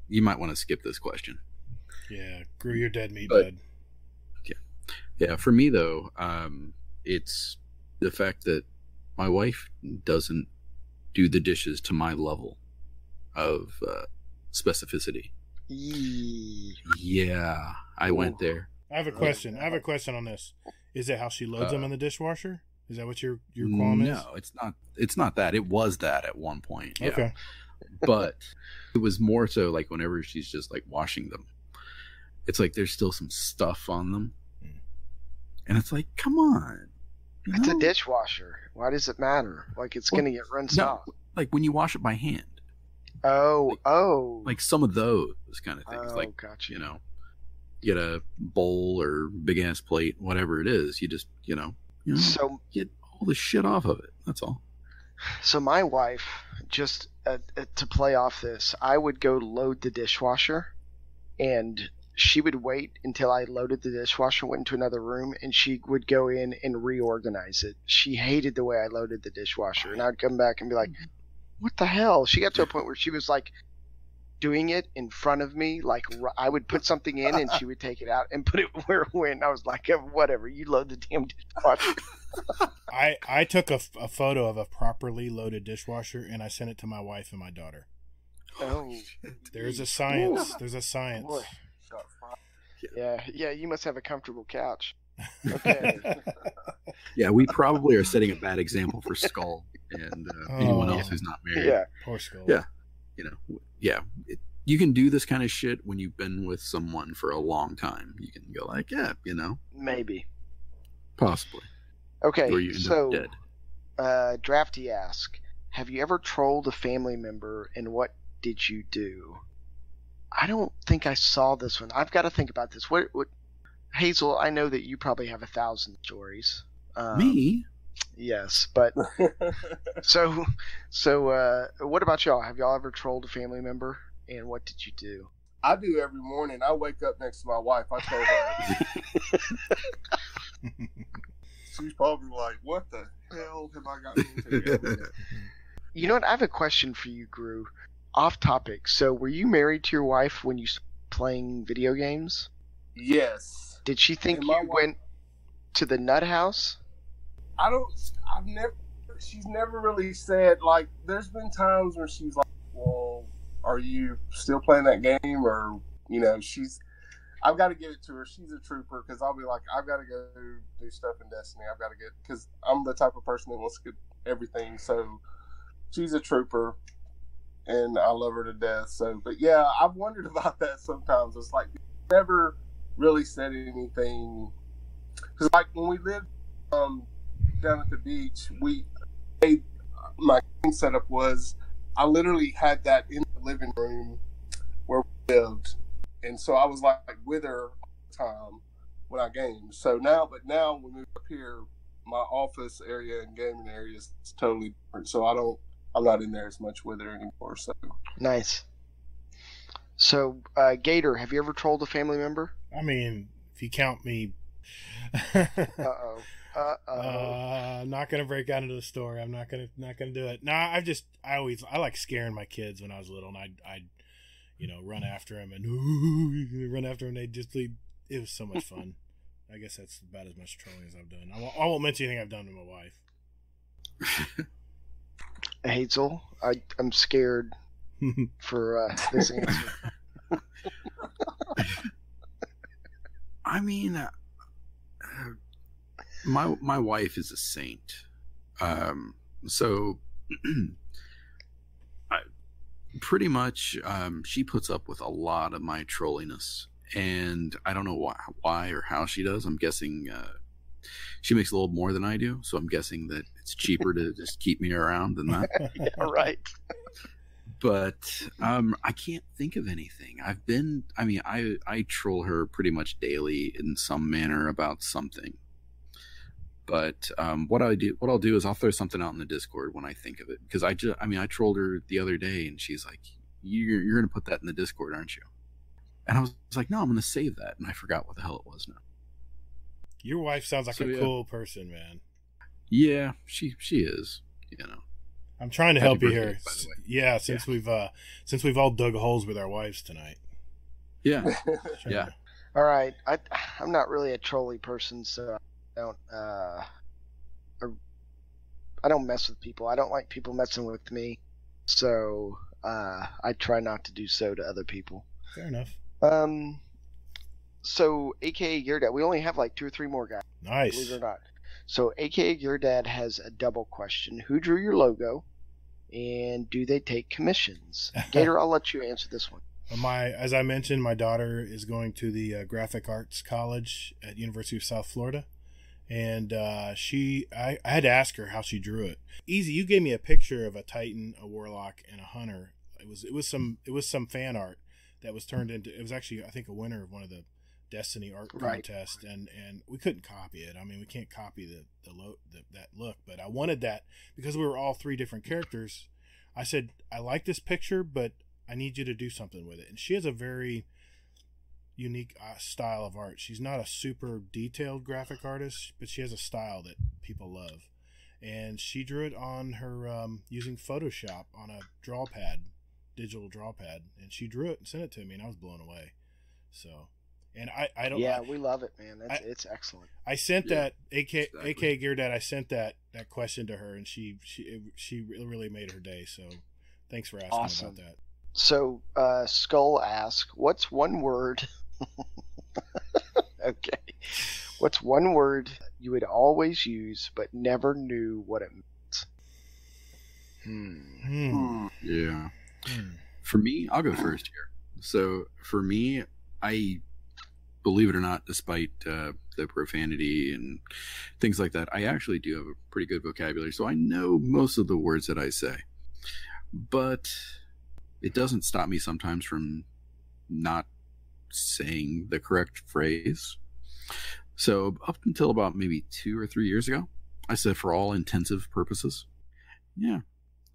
you might want to skip this question. Yeah, Grew your dead meat, bud. Yeah. For me though, it's the fact that my wife doesn't do the dishes to my level of specificity. Yeah, I went there. I have a question. On this. Is it how she loads them in the dishwasher? Is that what your qualm is? No, it's not. It's not that. It was that at one point. Yeah. Okay. But it was more so like whenever she's just like washing them, it's like there's still some stuff on them, and it's like, come on. It's a dishwasher. Why does it matter? Like it's gonna get rinsed off. Like when you wash it by hand. Oh. Like some of those kind of things. Like, gotcha. You know, get a bowl or big ass plate, whatever it is. You just, so get all the shit off of it. That's all. So my wife, just to play off this, I would go load the dishwasher, and she would wait until I loaded the dishwasher, went into another room, and she would go in and reorganize it. She hated the way I loaded the dishwasher, and I'd come back and be like, what the hell? She got to a point where she was like doing it in front of me. Like I would put something in and she would take it out and put it where it went. I was like, whatever, you load the damn dishwasher. I took a photo of a properly loaded dishwasher and I sent it to my wife and my daughter. Oh. There's a science. There's a science. Boy. Yeah, you must have a comfortable couch. Okay. Yeah, we probably are setting a bad example for Skull and anyone else who's not married. Yeah, poor Skull. Yeah, you can do this kind of shit when you've been with someone for a long time. You can go like, maybe, possibly. Okay, or you end up dead. Drafty ask, have you ever trolled a family member, and what did you do? I don't think I saw this one. I've got to think about this. What Hazel, I know that you probably have 1,000 stories. Me? Yes, but so what about y'all? Have y'all ever trolled a family member, and what did you do? I do every morning. I wake up next to my wife. I tell her. She's probably like, what the hell have I gotten into? You know what? I have a question for you, Gru. Off topic. So were you married to your wife when you started playing video games? Yes. Did she think you went to the nut house? She's never really said, like, there's been times where she's like, well, are you still playing that game? Or, I've got to give it to her. She's a trooper, because I'll be like, I've got to go do stuff in Destiny. Because I'm the type of person that wants to get everything. So she's a trooper, and I love her to death. So, but yeah, I've wondered about that sometimes. It's like, never really said anything. Because, like, when we lived down at the beach, my setup was, I literally had that in the living room where we lived. And so I was like with her all the time when I gamed. So now when we moved up here, my office area and gaming area is totally different. So I'm not in there as much with her anymore. So nice. So Gator, have you ever trolled a family member? I mean, if you count me. I'm not gonna break out into the story. I'm not gonna do it. No, I like scaring my kids when I was little, and I'd run after them and run after them. They'd just leave. It was so much fun. I guess that's about as much trolling as I've done. I won't mention anything I've done to my wife. Hazel, I'm scared for this answer. I mean, my wife is a saint. So pretty much she puts up with a lot of my trolliness, and I don't know why or how she does. I'm guessing she makes a little more than I do, so I'm guessing that it's cheaper to just keep me around than that. Yeah, right. But I can't think of anything. I troll her pretty much daily in some manner about something. But what I'll do is I'll throw something out in the Discord when I think of it, because I trolled her the other day, and she's like, "You're gonna put that in the Discord, aren't you?" And I was like, "No, I'm gonna save that," and I forgot what the hell it was now. Your wife sounds like a cool person, man. Yeah, she is. You know. I'm trying to help you birthday, here. by the way. Yeah, since we've all dug holes with our wives tonight. Yeah, Sure. yeah. All right. I'm not really a trolly person, so I don't mess with people. I don't like people messing with me, so I try not to do so to other people. Fair enough. So AKA your dad, we only have like 2 or 3 more guys. Nice. Believe it or not. So AKA your dad has a double question: who drew your logo, and do they take commissions? Gator, I'll let you answer this one. As I mentioned, my daughter is going to the Graphic Arts College at University of South Florida, and I had to ask her how she drew it. Easy, you gave me a picture of a Titan, a Warlock, and a Hunter. It was some fan art that was turned into. It was actually, I think, a winner of one of the Destiny art contest, and we couldn't copy it. I mean, we can't copy that look, but I wanted that because we were all 3 different characters. I said, I like this picture, but I need you to do something with it. And she has a very unique style of art. She's not a super detailed graphic artist, but she has a style that people love. And she drew it on her using Photoshop on a digital draw pad, and she drew it and sent it to me, and I was blown away. So. And I don't. Yeah, we love it, man. It's excellent. I sent that AK Gear Dad. I sent that question to her, and she really made her day. So, thanks for asking about that. So, Skull asks, "What's one word?" Okay, what's one word you would always use but never knew what it meant? Yeah. For me, I'll go first here. So for me, I. Believe it or not, despite the profanity and things like that, I actually do have a pretty good vocabulary, so I know most of the words that I say. But it doesn't stop me sometimes from not saying the correct phrase. So up until about maybe 2 or 3 years ago, I said for all intensive purposes. Yeah.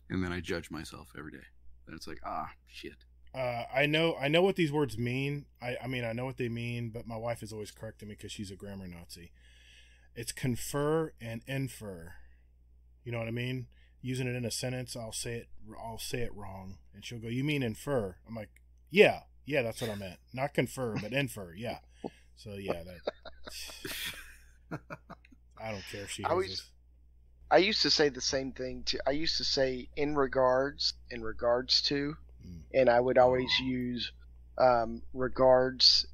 And then I judge myself every day. And it's like, shit. I know what these words mean. I mean, I know what they mean, but my wife is always correcting me because she's a grammar Nazi. It's confer and infer. You know what I mean? Using it in a sentence, I'll say it wrong, and she'll go, "You mean infer?" I'm like, "Yeah, that's what I meant. Not confer, but infer." Yeah. So yeah, that. I don't care if she hears this. I used to say the same thing too. I used to say in regards to. And I would always use regards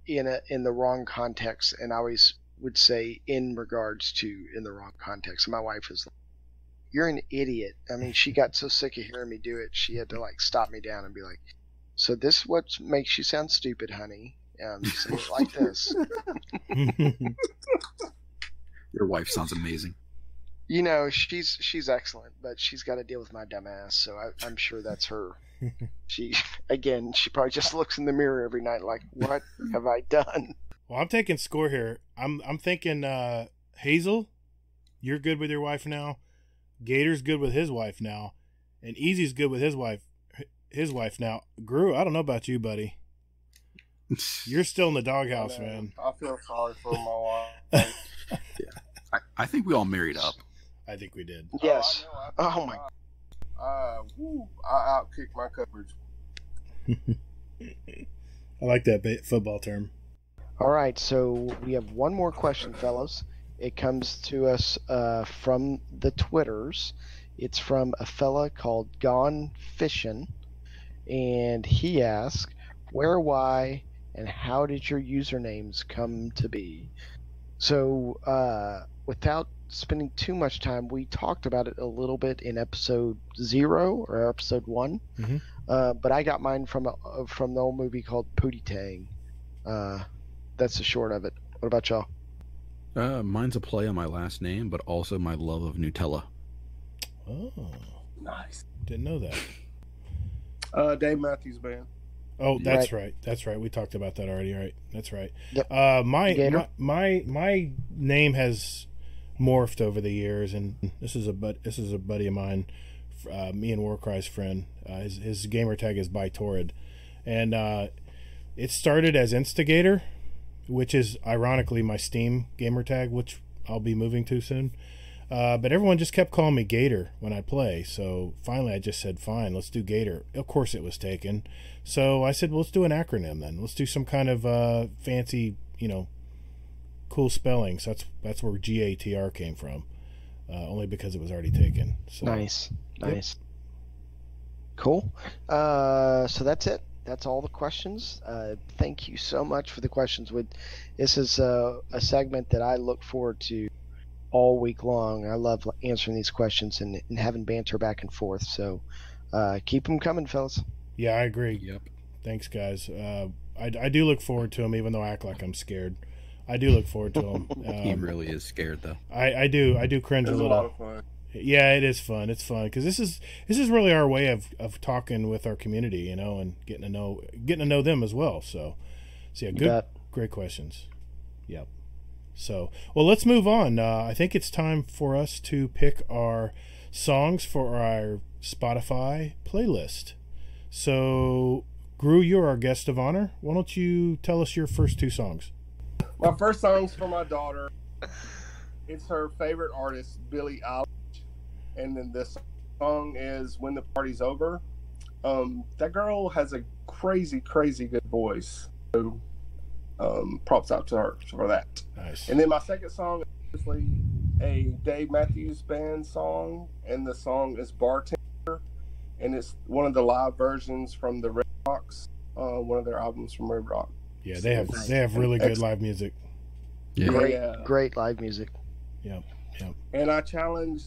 in the wrong context, and I always would say in regards to in the wrong context. And my wife was like, "You're an idiot." I mean, she got so sick of hearing me do it, she had to like stop me down and be like, "So this is what makes you sound stupid, honey. Say it like this." Your wife sounds amazing. You know, she's excellent, but she's got to deal with my dumb ass, so I'm sure that's her. She probably just looks in the mirror every night like, what have I done? Well, I'm taking score here. I'm thinking Hazel, you're good with your wife now. Gator's good with his wife now, and Easy's good with his wife now. Gru, I don't know about you, buddy. You're still in the doghouse, man. I feel sorry for my wife. Yeah, I think we all married up. I think we did. Yes. Oh my. I outkicked my coverage. I like that football term. All right, so we have one more question, fellas. It comes to us from the Twitters. It's from a fella called Gone Fishin', and he asks, Where, why, and how did your usernames come to be? So, without spending too much time, we talked about it a little bit in episode 0 or episode 1. Mhm. But I got mine from the old movie called Pootie Tang. That's the short of it. What about y'all? Mine's a play on my last name, but also my love of Nutella. Oh, Nice. didn't know that. Dave Matthews Band. Oh, that's right. That's right. We talked about that already. Right. That's right. Yep. My name has morphed over the years, and this is a buddy of mine, me and Warcry's friend. His gamer tag is by Torrid, and it started as Instigator, which is ironically my Steam gamer tag, which I'll be moving to soon. But everyone just kept calling me Gator when I play. So finally I just said, fine, let's do Gator. Of course it was taken. So I said, well, let's do an acronym then. Let's do some kind of fancy, cool spelling. So that's where GATR came from. Only because it was already taken. So, Nice. Yep. Cool. So that's it. That's all the questions. Thank you so much for the questions. This is a segment that I look forward to all week long. I love answering these questions and having banter back and forth. So keep them coming, fellas. Yeah, I agree. Yep. Thanks, guys. I do look forward to them, even though I act like I'm scared. I do look forward to them. He really is scared, though. I do cringe It's a a little. lot of fun. Yeah, it is fun. It's fun because this is really our way of talking with our community, and getting to know them as well. So yeah, great questions. Yep. So, well, let's move on. I think it's time for us to pick our songs for our Spotify playlist. So, Gru, you're our guest of honor. Why don't you tell us your first 2 songs? My first song's for my daughter. It's her favorite artist, Billie Eilish. And then this song is When the Party's Over. That girl has a crazy, crazy good voice. So, props out to her for that. Nice. And then my second song is obviously a Dave Matthews Band song, and the song is Bartender, and it's one of the live versions from the Red Rocks, one of their albums from Red Rock. Yeah, they have really good live music. Yeah. Great live music. Yep. And I challenge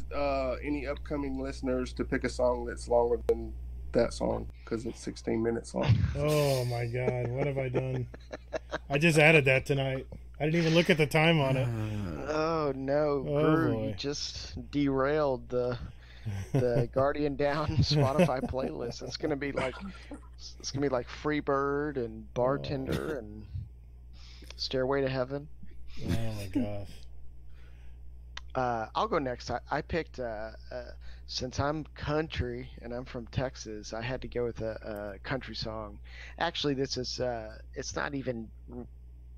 any upcoming listeners to pick a song that's longer than that song, because it's 16 minutes long. Oh my God, what have I done? I just added that tonight. I didn't even look at the time on it. Oh no, Gru, you just derailed the Guardian Down Spotify playlist. It's gonna be like Freebird and Bartender and Stairway to Heaven. Oh my gosh. I'll go next. I picked since I'm country and I'm from Texas, I had to go with a country song. Actually, this is it's not even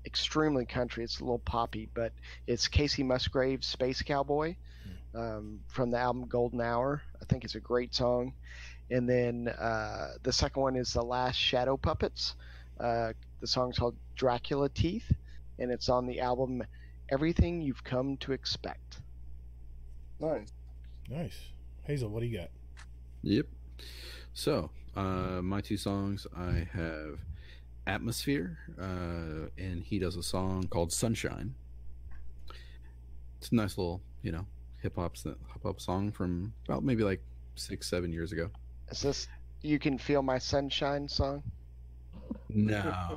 extremely country. It's a little poppy, but it's Casey Musgrave's Space Cowboy from the album Golden Hour. I think it's a great song. And then the second one is The Last Shadow Puppets. The song's called Dracula Teeth, and it's on the album Everything You've Come to Expect. Nice. Hazel, what do you got? Yep. So, my 2 songs, I have Atmosphere, and he does a song called Sunshine. It's a nice little, hip hop song from about maybe like 6-7 years ago. Is this You Can Feel My Sunshine song? No.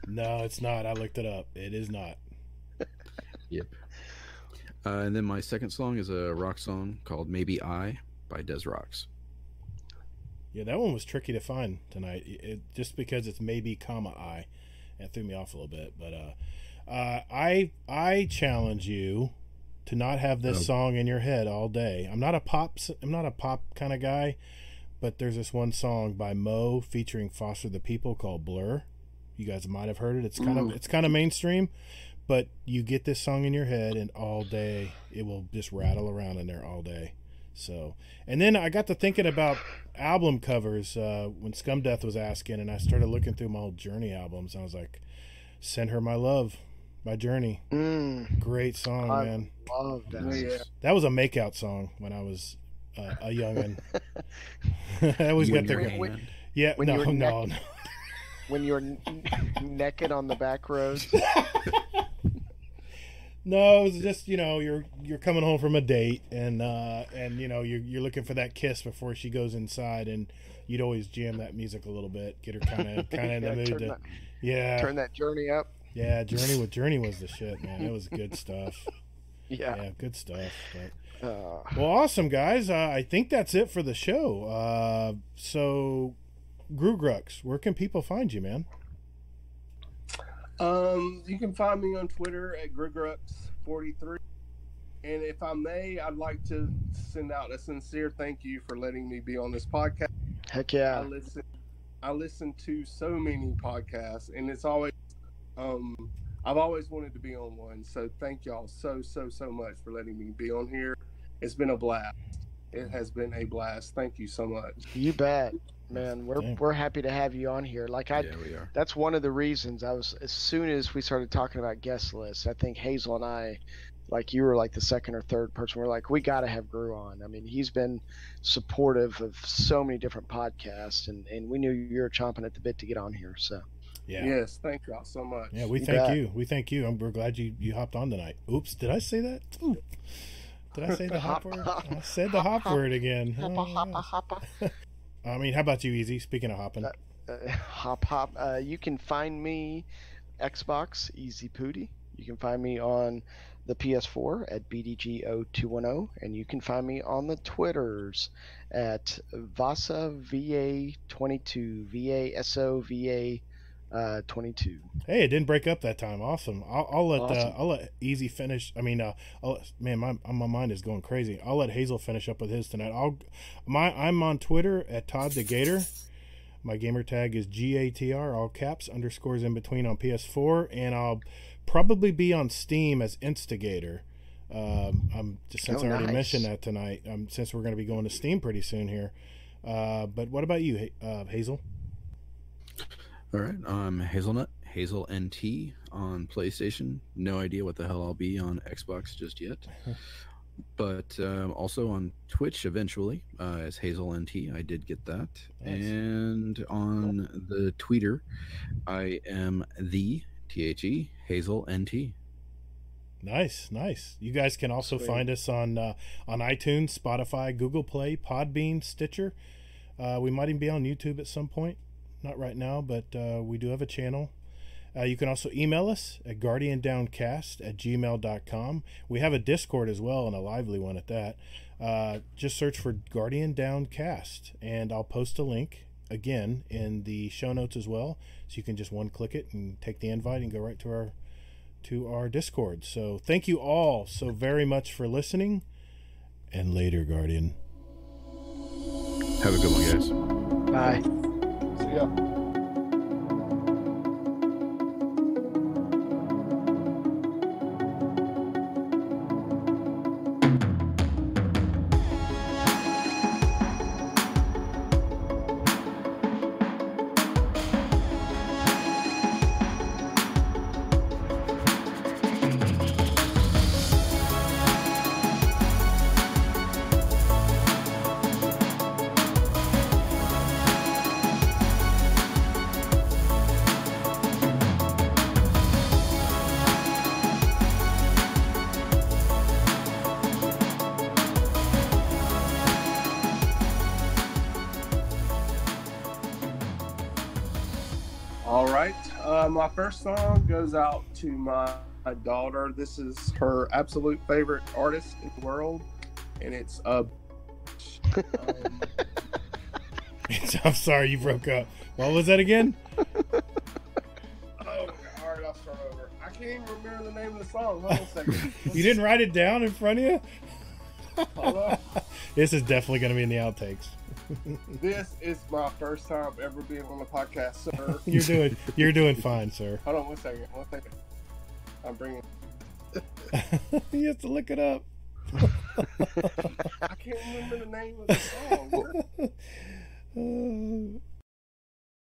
No, it's not. I looked it up. It is not. Yep. And then my second song is a rock song called Maybe I by Des Rocks. Yeah, that one was tricky to find tonight. Just because it's maybe I, it threw me off a little bit. But I challenge you to not have this song in your head all day. I'm not a pop kind of guy, but there's this one song by Mo featuring Foster the People called Blur. You guys might have heard it. It's kind of mainstream, but you get this song in your head, and all day it will just rattle around in there all day. So, and then I got to thinking about album covers when Scum Death was asking, and I started looking through my old Journey albums. And I was like, "Send Her My Love" by Journey. Great song, man. I love that. Yeah. That was a makeout song when I was a youngin'. I always got their Yeah, When no, you were no, no. when you're naked on the back roads. No, it was just, you're coming home from a date, and you're looking for that kiss before she goes inside, and you'd always jam that music a little bit, get her kind of in the mood to, turn that Journey up. Yeah, Journey was the shit, man. It was good stuff. Yeah, good stuff. But, well, awesome, guys. I think that's it for the show. So, Groogrux, where can people find you, man? You can find me on Twitter at Groogrux43. And if I may, I'd like to send out a sincere thank you for letting me be on this podcast. Heck yeah. I listen to so many podcasts, and it's always I've always wanted to be on one. So thank y'all so much for letting me be on here. It's been a blast. It has been a blast. Thank you so much. You bet. Man, we're happy to have you on here. We are. That's one of the reasons as soon as we started talking about guest lists, I think Hazel and I, like, you were like the second or third person. We're like, we got to have Gru on. I mean, he's been supportive of so many different podcasts, and we knew you were chomping at the bit to get on here. So, yeah. Yes, thank y'all so much. Yeah, we thank you. We thank you. We're glad you hopped on tonight. Oops, did I say that? Ooh. Did I say the hop word? I said the hop word again. Hoppa. I mean, how about you, Easy? Speaking of hopping. Hop. You can find me Xbox Easy Pooty. You can find me on the PS4 at BDG0210, and you can find me on the Twitters at VasaVA22, VASOVA 22. Hey, it didn't break up that time. Awesome. I'll let Awesome. I'll let Easy finish. I mean, my mind is going crazy. I'll let Hazel finish up with his tonight. I'm on Twitter at Todd the Gator. My gamer tag is GATR, all caps, underscores in between on PS4, and I'll probably be on Steam as Instigator. Since I already mentioned that tonight, since we're going to be going to Steam pretty soon here. But what about you, Hazel? All right, Hazel NT on PlayStation. No idea what the hell I'll be on Xbox just yet. But also on Twitch eventually as Hazel NT. I did get that. Nice. And on the Twitter, I am the THE Hazel NT. Nice. You guys can also find us on iTunes, Spotify, Google Play, Podbean, Stitcher. We might even be on YouTube at some point. Not right now, but we do have a channel. You can also email us at guardiandowncast@gmail.com. We have a Discord as well, and a lively one at that. Just search for Guardian Down Cast, and I'll post a link again in the show notes as well, so you can just one-click it and take the invite and go right to our Discord. So thank you all so very much for listening, and later, Guardian. Have a good one, guys. Bye. See ya. All right. My first song goes out to my daughter. This is her absolute favorite artist in the world, and it's I'm sorry, you broke up. What was that again? Oh, all right, I'll start over. I can't even remember the name of the song. Hold on a second. You didn't write it down in front of you? Hold on. This is definitely going to be in the outtakes. This is my first time ever being on the podcast, sir. You're doing fine, sir. Hold on one second. I'm bringing. You have to look it up. I can't remember the name of the song.